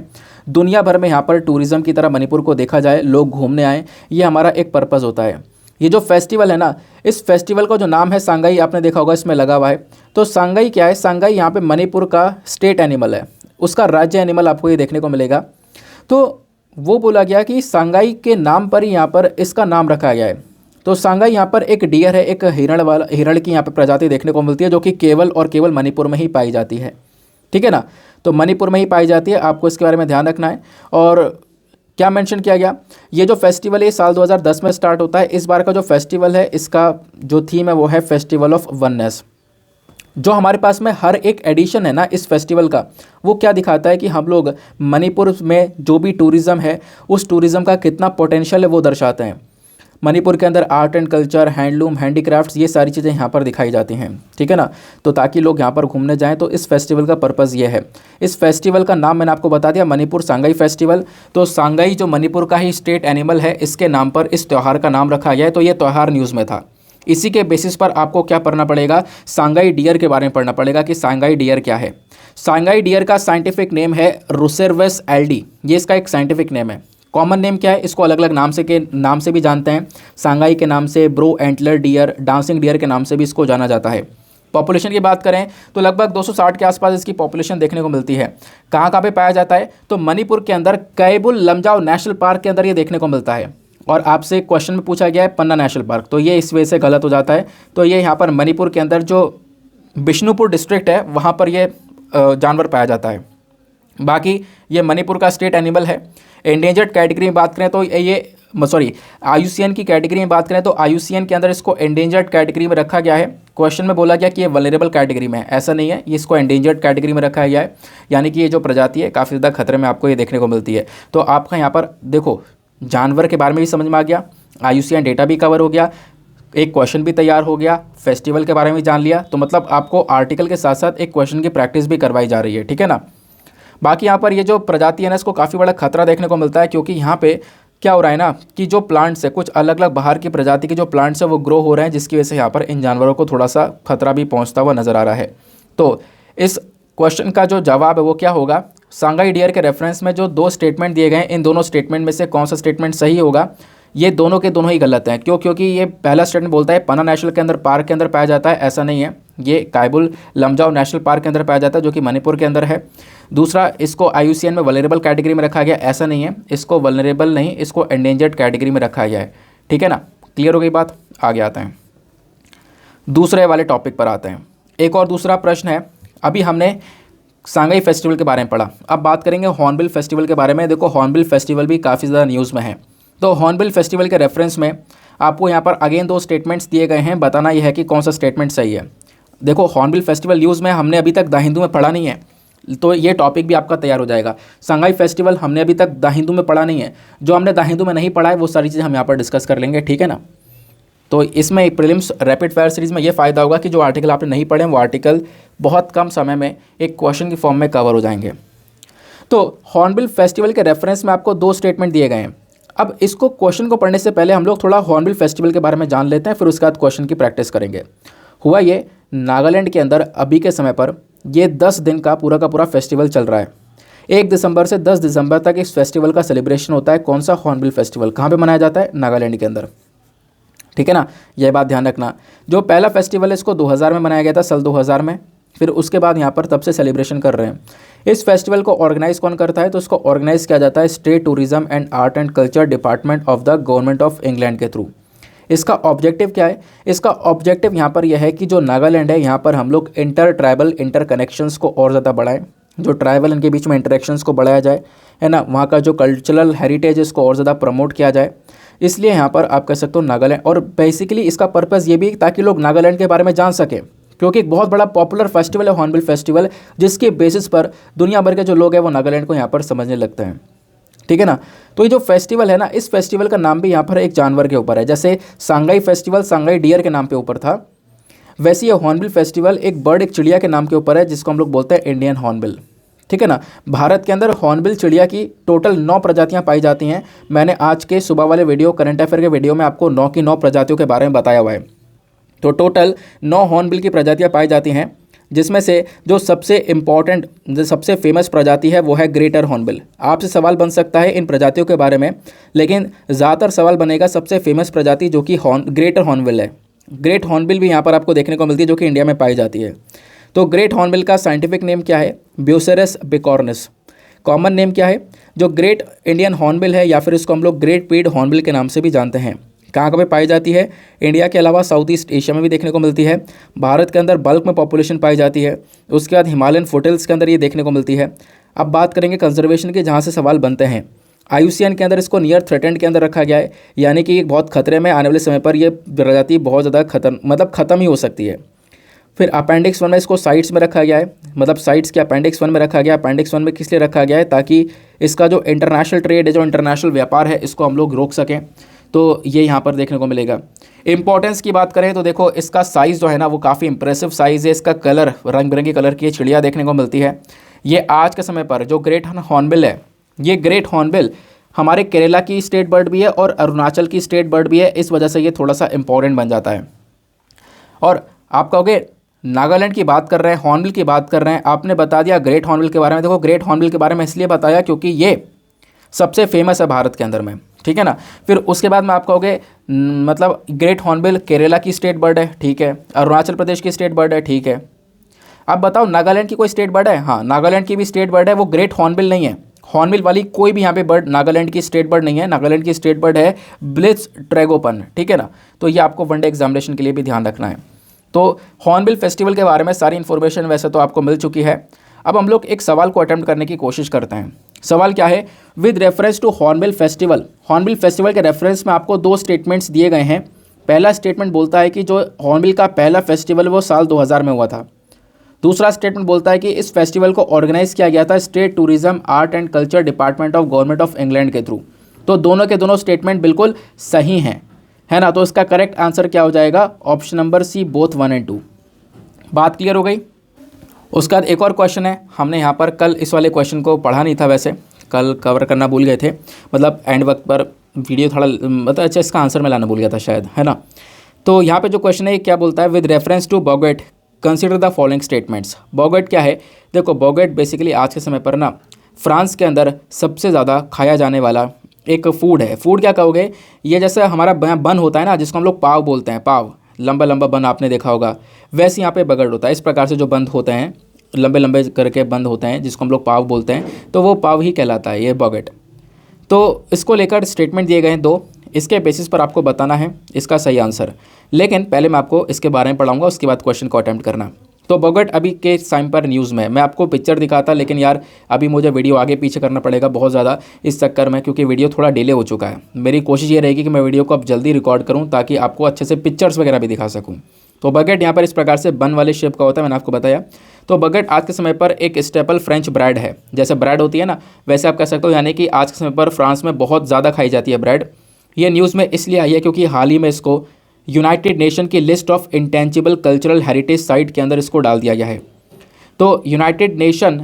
दुनिया भर में यहाँ पर टूरिज्म की तरह मणिपुर को देखा जाए, लोग घूमने आएँ, ये हमारा एक पर्पस होता है। ये जो फेस्टिवल है ना, इस फेस्टिवल का जो नाम है सांगाई, आपने देखा होगा इसमें लगा हुआ है। तो सांगाई क्या है, सांगाई यहाँ पे मणिपुर का स्टेट एनिमल है, उसका राज्य एनिमल आपको ये देखने को मिलेगा। तो वो बोला गया कि सांगाई के नाम पर ही यहाँ पर इसका नाम रखा गया है। तो सांगाई यहाँ पर एक डियर है, एक हिरण की यहाँ पर प्रजाति देखने को मिलती है, जो कि केवल और केवल मणिपुर में ही पाई जाती है, ठीक है ना। तो मणिपुर में ही पाई जाती है, आपको इसके बारे में ध्यान रखना है। और क्या मेंशन किया गया, ये जो फेस्टिवल है साल 2010 में स्टार्ट होता है। इस बार का जो फेस्टिवल है, इसका जो थीम है वो है फेस्टिवल ऑफ वननेस। जो हमारे पास में हर एक एडिशन है ना इस फेस्टिवल का, वो क्या दिखाता है कि हम लोग मणिपुर में जो भी टूरिज़्म है, उस टूरिज़्म का कितना पोटेंशियल है वो दर्शाते हैं। मणिपुर के अंदर art and culture, handloom, handicrafts, ये सारी चीज़ें यहाँ पर दिखाई जाती हैं, ठीक है ना। तो ताकि लोग यहाँ पर घूमने जाएँ, तो इस फेस्टिवल का पर्पज़ ये है। इस फेस्टिवल का नाम मैंने आपको बता दिया, मणिपुर सांगाई फेस्टिवल। तो सांगाई जो मणिपुर का ही स्टेट एनिमल है, इसके नाम पर इस त्यौहार का नाम रखा गया है। तो ये त्यौहार न्यूज़ में था। इसी के बेसिस पर आपको क्या पढ़ना पड़ेगा, सांगाई डियर के बारे में पढ़ना पड़ेगा कि सांगाई डियर क्या है। सांगाई डियर का साइंटिफिक नेम है रोसेरवस एल्डी, ये इसका एक साइंटिफिक नेम है। कॉमन नेम क्या है, इसको अलग अलग नाम से भी जानते हैं। सांगाई के नाम से, brow antler deer, dancing deer के नाम से भी इसको जाना जाता है। पॉपुलेशन की बात करें तो लगभग 260 के आसपास इसकी पॉपुलेशन देखने को मिलती है। कहाँ कहाँ पे पाया जाता है, तो मणिपुर के अंदर कैबुल लमजाओ नेशनल पार्क के अंदर ये देखने को मिलता है। और आपसे क्वेश्चन में पूछा गया है पन्ना नेशनल पार्क, तो ये इस वजह से गलत हो जाता है। तो ये यहाँ पर मणिपुर के अंदर जो बिष्णुपुर डिस्ट्रिक्ट है वहाँ पर ये जानवर पाया जाता है। बाकी ये मणिपुर का स्टेट एनिमल है। एंडेंजर्ड कैटेगरी में बात करें तो IUCN की कैटेगरी में बात करें तो IUCN के अंदर इसको एंडेंजर्ड कैटेगरी में रखा गया है। क्वेश्चन में बोला गया कि ये वल्नरेबल कैटेगरी में है, ऐसा नहीं है, ये इसको एंडेंजर्ड कैटेगरी में रखा गया है। यानी कि ये जो प्रजाति है काफ़ी ज़्यादा खतरे में आपको ये देखने को मिलती है। तो आपका यहाँ पर देखो जानवर के बारे में भी समझ में आ गया, IUCN डेटा भी कवर हो गया, एक क्वेश्चन भी तैयार हो गया, फेस्टिवल के बारे में जान लिया। तो मतलब आपको आर्टिकल के साथ साथ एक क्वेश्चन की प्रैक्टिस भी करवाई जा रही है, ठीक है ना। बाकी यहाँ पर ये जो प्रजाति है ना, इसको काफ़ी बड़ा खतरा देखने को मिलता है, क्योंकि यहाँ पे क्या हो रहा है ना कि जो प्लांट्स है, कुछ अलग अलग बाहर की प्रजाति के जो प्लांट्स है वो ग्रो हो रहे हैं, जिसकी वजह से यहाँ पर इन जानवरों को थोड़ा सा खतरा भी पहुँचता हुआ नज़र आ रहा है। तो इस क्वेश्चन का जो जवाब है वो क्या होगा, सांगाई डियर के रेफरेंस में जो 2 स्टेटमेंट दिए गए हैं, इन दोनों स्टेटमेंट में से कौन सा स्टेटमेंट सही होगा। ये दोनों के दोनों ही गलत हैं। क्यों, क्योंकि ये पहला स्टेटमेंट बोलता है पन्ना नेशनल के अंदर पार्क के अंदर पाया जाता है, ऐसा नहीं है। ये कैबुल लमजाओ नेशनल पार्क के अंदर पाया जाता है, जो कि मणिपुर के अंदर है। दूसरा, इसको IUCN में वल्नरेबल कैटेगरी में रखा गया, ऐसा नहीं है, इसको वल्नरेबल नहीं, इसको एंडेंजर्ड कैटेगरी में रखा गया है, ठीक है ना। क्लियर हो गई बात, आगे आते हैं दूसरे वाले टॉपिक पर आते हैं। एक और दूसरा प्रश्न है, अभी हमने सांगाई फेस्टिवल के बारे में पढ़ा, अब बात करेंगे हॉर्नबिल फेस्टिवल के बारे में। देखो हॉर्नबिल फेस्टिवल भी काफ़ी ज़्यादा न्यूज़ में है। तो हॉर्नबिल फेस्टिवल के रेफरेंस में आपको यहाँ पर अगेन 2 स्टेटमेंट्स दिए गए हैं, बताना यह है कि कौन सा स्टेटमेंट सही है। देखो हॉर्नबिल फेस्टिवल न्यूज़ में हमने अभी तक द हिंदू में पढ़ा नहीं है, तो ये टॉपिक भी आपका तैयार हो जाएगा। सांगाई फेस्टिवल हमने अभी तक द हिंदू में पढ़ा नहीं है, जो हमने द हिंदू में नहीं पढ़ा है वो सारी चीज़ें हम यहाँ पर डिस्कस कर लेंगे, ठीक है ना। तो इसमें प्रीलिम्स रैपिड फायर सीरीज़ में ये फ़ायदा होगा कि जो आर्टिकल आपने नहीं पढ़े वो आर्टिकल बहुत कम समय में एक क्वेश्चन की फॉर्म में कवर हो जाएंगे। तो हॉर्नबिल फेस्टिवल के रेफरेंस में आपको 2 स्टेटमेंट दिए गए हैं। अब इसको क्वेश्चन को पढ़ने से पहले हम लोग थोड़ा हॉर्नबिल फेस्टिवल के बारे में जान लेते हैं, फिर उसके बाद क्वेश्चन की प्रैक्टिस करेंगे। हुआ ये, नागालैंड के अंदर अभी के समय पर ये 10 दिन का पूरा फेस्टिवल चल रहा है। 1 दिसंबर से 10 दिसंबर तक इस फेस्टिवल का सेलिब्रेशन होता है। कौन सा हॉर्नबिल फेस्टिवल, कहाँ पे मनाया जाता है, नागालैंड के अंदर, ठीक है ना। यह बात ध्यान रखना। जो पहला फेस्टिवल है इसको 2000 में मनाया गया था, साल 2000 में, फिर उसके बाद यहाँ पर तब से सेलिब्रेशन कर रहे हैं। इस फेस्टिवल को ऑर्गेनाइज कौन करता है, तो इसको ऑर्गेनाइज किया जाता है state tourism and art and culture department of the government of England के थ्रू। इसका ऑब्जेक्टिव क्या है, इसका ऑब्जेक्टिव यहाँ पर यह है कि जो नागालैंड है यहाँ पर हम लोग इंटर ट्राइबल इंटर कनेक्शंस को और ज़्यादा बढ़ाएं, जो ट्राइबल इनके बीच में इंटरेक्शंस को बढ़ाया जाए, है ना। वहाँ का जो कल्चरल हेरिटेज है इसको और ज़्यादा प्रमोट किया जाए, इसलिए यहाँ पर आप कह सकते हो नागालैंड। और बेसिकली इसका पर्पज़ ये भी ताकि लोग नागालैंड के बारे में जान सकें, क्योंकि एक बहुत बड़ा पॉपुलर फेस्टिवल है हॉर्नबिल फेस्टिवल, जिसके बेसिस पर दुनिया भर के जो लोग हैं वो नागालैंड को यहाँ पर समझने लगते हैं, ठीक है ना। तो ये जो फेस्टिवल है ना, इस फेस्टिवल का नाम भी यहाँ पर एक जानवर के ऊपर है। जैसे सांगाई फेस्टिवल सांगाई डियर के नाम पे ऊपर था, वैसे ये हॉर्नबिल फेस्टिवल एक बर्ड, एक चिड़िया के नाम के ऊपर है, जिसको हम लोग बोलते हैं इंडियन हॉर्नबिल, ठीक है ना। भारत के अंदर हॉर्नबिल चिड़िया की टोटल 9 प्रजातियाँ पाई जाती हैं। मैंने आज के सुबह वाले वीडियो, करंट अफेयर के वीडियो में आपको 9 की 9 प्रजातियों के बारे में बताया हुआ है। तो टोटल 9 हॉर्नबिल की प्रजातियाँ पाई जाती हैं, जिसमें से जो सबसे इम्पॉर्टेंट, जो सबसे फेमस प्रजाति है वो है ग्रेटर हॉर्नबिल। आपसे सवाल बन सकता है इन प्रजातियों के बारे में, लेकिन ज़्यादातर सवाल बनेगा सबसे फेमस प्रजाति जो कि ग्रेटर हॉर्नबिल है। ग्रेट हॉर्नबिल भी यहाँ पर आपको देखने को मिलती है, जो कि इंडिया में पाई जाती है। तो ग्रेट हॉर्नबिल का साइंटिफिक नेम क्या है, ब्यूसेरस बिकॉर्निस। कॉमन नेम क्या है, जो ग्रेट इंडियन हॉर्नबिल है, या फिर इसको हम लोग ग्रेट पीड हॉर्नबिल के नाम से भी जानते हैं। कहाँ पे पाई जाती है, इंडिया के अलावा साउथ ईस्ट एशिया में भी देखने को मिलती है। भारत के अंदर बल्क में पॉपुलेशन पाई जाती है। उसके बाद हिमालयन फुटहिल्स के अंदर ये देखने को मिलती है। अब बात करेंगे कंजर्वेशन के, जहाँ से सवाल बनते हैं। IUCN के अंदर इसको नियर थ्रेटेंड के अंदर रखा गया है, यानी कि बहुत खतरे में, आने वाले समय पर ये प्रजाति बहुत ज़्यादा ख़त्म ही हो सकती है। फिर अपेंडिक्स 1 में इसको साइट्स में रखा गया है, मतलब साइट्स के अपेंडिक्स 1 में रखा गया। अपेंडिक्स 1 में किस लिए रखा गया है, ताकि इसका जो इंटरनेशनल ट्रेड है, जो इंटरनेशनल व्यापार है, इसको हम लोग रोक सकें। तो ये यहाँ पर देखने को मिलेगा। इंपॉर्टेंस की बात करें तो देखो इसका साइज़ जो है ना वो काफ़ी इंप्रेसिव साइज़ है। इसका कलर रंग बिरंगी कलर की चिड़िया देखने को मिलती है। ये आज के समय पर जो ग्रेट हॉर्नबिल है, ये ग्रेट हॉर्नबिल हमारे केरला की स्टेट बर्ड भी है और अरुणाचल की स्टेट बर्ड भी है। इस वजह से ये थोड़ा सा इंपॉर्टेंट बन जाता है। और आप कहोगे नागालैंड की बात कर रहे हैं, हॉर्नबिल की बात कर रहे हैं, आपने बता दिया ग्रेट हॉर्नबिल के बारे में। देखो ग्रेट हॉर्नबिल के बारे में इसलिए बताया क्योंकि ये सबसे फेमस है भारत के अंदर में, ठीक है ना। फिर उसके बाद में आप कहोगे मतलब ग्रेट हॉर्नबिल केरला की स्टेट बर्ड है, ठीक है, अरुणाचल प्रदेश की स्टेट बर्ड है, ठीक है। अब बताओ नागालैंड की कोई स्टेट बर्ड है? हाँ, नागालैंड की भी स्टेट बर्ड है, वो ग्रेट हॉर्नबिल नहीं है। हॉर्नबिल वाली कोई भी यहाँ पे बर्ड नागालैंड की स्टेट बर्ड नहीं है। नागालैंड की स्टेट बर्ड है ब्लिट्ज ट्रैगोपन, ठीक है ना। तो ये आपको वनडे एग्जामिनेशन के लिए भी ध्यान रखना है। तो हॉर्नबिल फेस्टिवल के बारे में सारी इन्फॉर्मेशन वैसे तो आपको मिल चुकी है। अब हम लोग एक सवाल को अटेम्प्ट करने की कोशिश करते हैं। सवाल क्या है? With reference to Hornbill Festival, Hornbill Festival के रेफरेंस में आपको दो स्टेटमेंट्स दिए गए हैं। पहला स्टेटमेंट बोलता है कि जो हॉर्नबिल का पहला फेस्टिवल वो साल 2000 में हुआ था। दूसरा स्टेटमेंट बोलता है कि इस फेस्टिवल को ऑर्गेनाइज किया गया था state tourism art and culture department of government of England के थ्रू। तो दोनों के दोनों स्टेटमेंट बिल्कुल सही हैं, है ना। तो इसका करेक्ट आंसर क्या हो जाएगा? ऑप्शन नंबर सी, बोथ 1 और 2। बात क्लियर हो गई? उसके बाद एक और क्वेश्चन है। हमने यहाँ पर कल इस वाले क्वेश्चन को पढ़ा नहीं था, वैसे कल कवर करना भूल गए थे, मतलब एंड वक्त पर वीडियो थोड़ा मतलब अच्छा इसका आंसर मैं लाना भूल गया था शायद, है ना। तो यहाँ पे जो क्वेश्चन है क्या बोलता है? विद रेफरेंस टू बॉगेट कंसिडर द फॉलोइंग स्टेटमेंट्स। बॉगेट क्या है? देखो बॉगेट बेसिकली आज के समय पर ना फ्रांस के अंदर सबसे ज़्यादा खाया जाने वाला एक फूड है। फूड क्या कहोगे? ये जैसे हमारा बन होता है ना, जिसको हम लोग पाव बोलते हैं, पाव लंबा लंबा बन आपने देखा होगा, वैसे यहाँ पे बगड़ होता है। इस प्रकार से जो बंद होते हैं लंबे लंबे करके बंद होते हैं जिसको हम लोग पाव बोलते हैं, तो वो पाव ही कहलाता है ये बॉगेट। तो इसको लेकर स्टेटमेंट दिए गए हैं दो, इसके बेसिस पर आपको बताना है इसका सही आंसर। लेकिन पहले मैं आपको इसके बारे में पढ़ाऊंगा, उसके बाद क्वेश्चन को अटेम्प्ट करना। तो बॉगेट अभी के टाइम पर न्यूज़ में, मैं आपको पिक्चर दिखाता, लेकिन यार अभी मुझे वीडियो आगे पीछे करना पड़ेगा बहुत ज़्यादा इस चक्कर में, क्योंकि वीडियो थोड़ा डिले हो चुका है। मेरी कोशिश ये रहेगी कि मैं वीडियो को अब जल्दी रिकॉर्ड करूँ ताकि आपको अच्छे से पिक्चर्स वगैरह भी दिखा सकूँ। तो बगेट यहाँ पर इस प्रकार से बन वाले शेप का होता है, मैंने आपको बताया। तो बगेट आज के समय पर एक स्टेपल फ्रेंच ब्रेड है। जैसे ब्रेड होती है ना, वैसे आप कह सकते हो, यानी कि आज के समय पर फ्रांस में बहुत ज़्यादा खाई जाती है ब्रेड। ये न्यूज़ में इसलिए आई है क्योंकि हाल ही में इसको यूनाइटेड नेशन की list of intangible cultural heritage site के अंदर इसको डाल दिया गया है। तो यूनाइटेड नेशन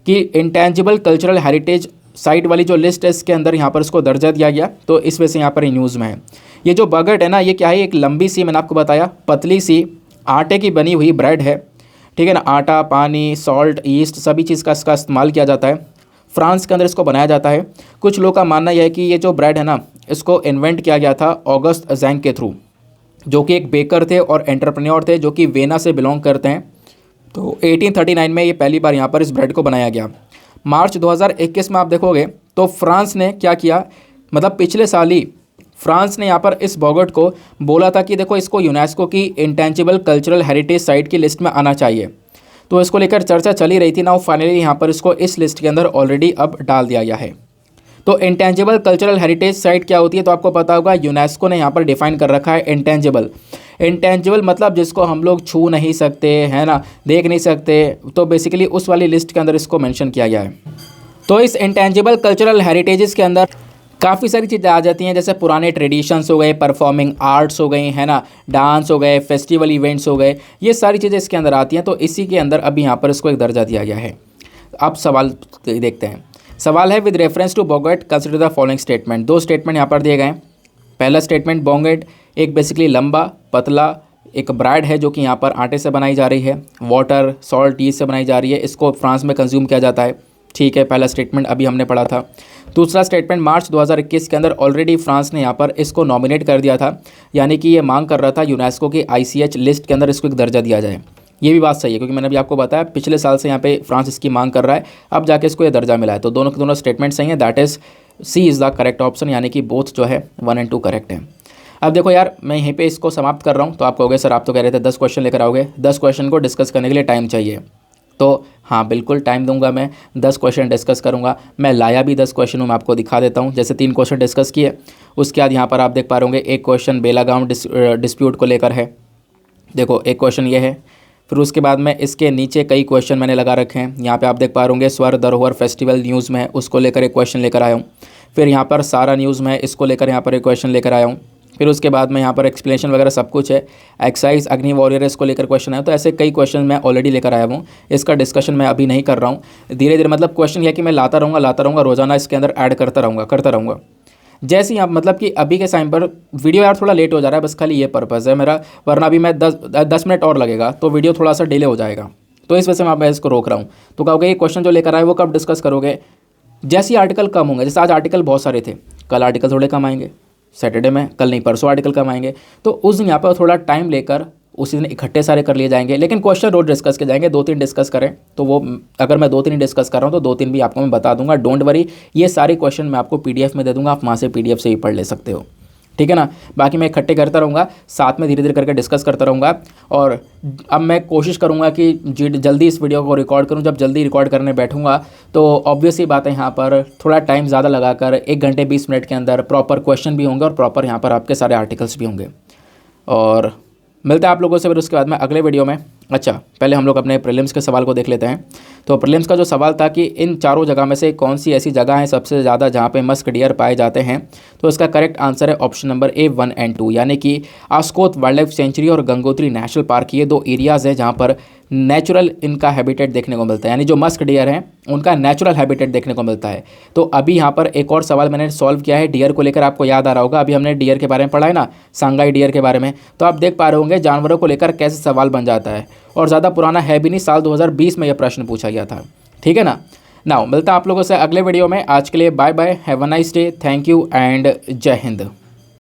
की इंटेंजिबल कल्चरल हेरिटेज साइट वाली जो लिस्ट है इसके अंदर यहाँ पर इसको दर्जा दिया गया, तो इस वजह से यहाँ पर न्यूज़ में है। ये जो बगेट है ना, ये क्या है? एक लंबी सी, मैंने आपको बताया, पतली सी आटे की बनी हुई ब्रेड है, ठीक है ना। आटा, पानी, सॉल्ट, ईस्ट सभी चीज़ का इसका इस्तेमाल किया जाता है। फ्रांस के अंदर इसको बनाया जाता है। कुछ लोगों का मानना यह है कि ये जो ब्रेड है ना, इसको इन्वेंट किया गया था ऑगस्ट जैंग के थ्रू, जो कि एक बेकर थे और एंटरप्रेन्योर थे जो कि वेना से बिलोंग करते हैं। तो 1839 में ये पहली बार यहाँ पर इस ब्रेड को बनाया गया। मार्च 2021 में आप देखोगे तो फ्रांस ने क्या किया, मतलब पिछले साल ही फ्रांस ने यहाँ पर इस बॉगेट को बोला था कि देखो इसको यूनेस्को की इंटेंजिबल कल्चरल हेरिटेज साइट की लिस्ट में आना चाहिए। तो इसको लेकर चर्चा चली रही थी ना, फाइनली यहाँ पर इसको इस लिस्ट के अंदर ऑलरेडी अब डाल दिया गया है। तो इंटेंजिबल कल्चरल हेरिटेज साइट क्या होती है? तो आपको पता होगा, यूनेस्को ने यहाँ पर डिफाइन कर रखा है इंटेंजिबल। इंटेंजिबल मतलब जिसको हम लोग छू नहीं सकते, है ना, देख नहीं सकते, तो बेसिकली उस वाली लिस्ट के अंदर इसको मेंशन किया गया है। तो इस इंटेंजिबल कल्चरल हेरिटेजेस के अंदर काफ़ी सारी चीज़ें आ जाती हैं, जैसे पुराने ट्रेडिशंस हो गए, परफॉर्मिंग आर्ट्स हो गई, है ना, डांस हो गए, फेस्टिवल इवेंट्स हो गए, ये सारी चीज़ें इसके अंदर आती हैं। तो इसी के अंदर अभी यहाँ पर इसको एक दर्जा दिया गया है। अब सवाल देखते हैं। सवाल है विद रेफरेंस टू बॉगेट कंसिडर द फॉलोइंग स्टेटमेंट। दो स्टेटमेंट यहाँ पर दिए गए हैं। पहला स्टेटमेंट, बॉगेट एक बेसिकली लंबा पतला एक ब्रेड है जो कि यहाँ पर आटे से बनाई जा रही है, वाटर, सॉल्ट, ईस्ट से बनाई जा रही है, इसको फ्रांस में कंज्यूम किया जाता है, ठीक है। पहला स्टेटमेंट अभी हमने पढ़ा था। दूसरा स्टेटमेंट, मार्च 2021 के अंदर ऑलरेडी फ्रांस ने यहाँ पर इसको नॉमिनेट कर दिया था, यानी कि ये मांग कर रहा था यूनेस्को की ICH लिस्ट के अंदर इसको एक दर्जा दिया जाए। ये भी बात सही है क्योंकि मैंने अभी आपको बताया पिछले साल से यहाँ पे फ्रांस इसकी मांग कर रहा है, अब जाके इसको ये दर्जा मिला है। तो दोनों के दोनों स्टेटमेंट सही है, that is C is the correct option, यानी कि बोथ जो है 1 और 2 करेक्ट है। अब देखो यार, मैं यहीं पे इसको समाप्त कर रहा हूँ। तो आप कहोगे सर आप तो कह रहे थे 10 क्वेश्चन लेकर आओगे, 10 क्वेश्चन को डिस्कस करने के लिए टाइम चाहिए। तो हाँ बिल्कुल टाइम दूंगा, मैं 10 क्वेश्चन डिस्कस करूंगा। मैं लाया भी 10 क्वेश्चन हूँ, मैं आपको दिखा देता हूँ। जैसे 3 क्वेश्चन डिस्कस किए, उसके बाद यहाँ पर आप देख पा रहे होंगे एक क्वेश्चन बेलागांव डिस्प्यूट को लेकर है। देखो एक क्वेश्चन ये है, फिर उसके बाद में इसके नीचे कई क्वेश्चन मैंने लगा रखे हैं। यहाँ पे आप देख पा रहे होंगे स्वर धरोहर फेस्टिवल न्यूज़ में है, उसको लेकर एक क्वेश्चन लेकर आया हूँ। फिर यहाँ पर सारा न्यूज़ मैं इसको लेकर यहाँ पर एक क्वेश्चन लेकर आया हूँ। फिर उसके बाद में यहाँ पर एक्सप्लेनेशन वगैरह सब कुछ है। एक्साइज अग्नि वॉरियर इसको लेकर क्वेश्चन है। तो ऐसे कई क्वेश्चन मैं ऑलरेडी लेकर आया हूँ, इसका डिस्कशन मैं अभी नहीं कर रहा हूँ। धीरे धीरे मतलब क्वेश्चन यह कि मैं लाता रहूँगा रोज़ाना इसके अंदर ऐड करता रहूँगा। जैसे ही आप मतलब कि अभी के टाइम पर वीडियो यार थोड़ा लेट हो जा रहा है, बस खाली ये पर्पज़ है मेरा, वरना अभी मैं 10 मिनट और लगेगा तो वीडियो थोड़ा सा डिले हो जाएगा, तो इस वजह से मैं इसको रोक रहा हूँ। तो कहोगे ये क्वेश्चन जो लेकर आए वो कब डिस्कस करोगे? जैसे ही आर्टिकल कम होंगे, जैसे आज आर्टिकल बहुत सारे थे, कल आर्टिकल थोड़े कम आएंगे, सैटरडे में, कल नहीं परसों आर्टिकल कम आएंगे, तो उस दिन यहाँ पर थोड़ा टाइम लेकर उसी दिन इकट्ठे सारे कर लिए जाएंगे। लेकिन क्वेश्चन रोज डिस्कस के जाएंगे, 2-3 डिस्कस करें तो वो, अगर मैं 2-3 डिस्कस कर रहा हूँ तो 2-3 भी आपको मैं बता दूंगा। डोंट वरी, ये सारे क्वेश्चन मैं आपको पीडीएफ में दे दूंगा, आप वहाँ से पीडीएफ से ही पढ़ ले सकते हो, ठीक है ना। बाकी मैं इकट्ठे करता रहूँगा, साथ में धीरे धीरे करके डिस्कस करता रहूँगा। और अब मैं कोशिश करूँगा कि जल्दी इस वीडियो को रिकॉर्ड करूँ। जब जल्दी रिकॉर्ड करने बैठूँगा तो ऑब्वियस ही बात है, यहाँ पर थोड़ा टाइम ज़्यादा लगाकर 1 घंटे 20 मिनट के अंदर प्रॉपर क्वेश्चन भी होंगे और प्रॉपर यहाँ पर आपके सारे आर्टिकल्स भी होंगे। और मिलता है आप लोगों से फिर उसके बाद में अगले वीडियो में। अच्छा, पहले हम लोग अपने प्रीलिम्स के सवाल को देख लेते हैं। तो प्रीलिम्स का जो सवाल था कि इन चारों जगह में से कौन सी ऐसी जगह है सबसे ज़्यादा जहाँ पे मस्क डियर पाए जाते हैं, तो इसका करेक्ट आंसर है ऑप्शन नंबर ए 1 और 2, यानी कि आस्कोत वाइल्ड लाइफ सेंचुरी और गंगोत्री नेशनल पार्क, ये 2 एरियाज़ हैं जहाँ पर नेचुरल इनका हैबिटेट देखने को मिलता है, यानी जो मस्क डियर हैं उनका नेचुरल हैबिटेट देखने को मिलता है। तो अभी यहाँ पर एक और सवाल मैंने सॉल्व किया है डियर को लेकर, आपको याद आ रहा होगा, अभी हमने डियर के बारे में पढ़ा है ना, सांगाई डियर के बारे में, तो आप देख पा रहे होंगे जानवरों को लेकर कैसे सवाल बन जाता है। और ज़्यादा पुराना है भी नहीं, साल 2020 में यह प्रश्न पूछा गया था, ठीक है ना। नाउ मिलता है आप लोगों से अगले वीडियो में। आज के लिए bye bye, have a nice day, thank you and जय हिंद।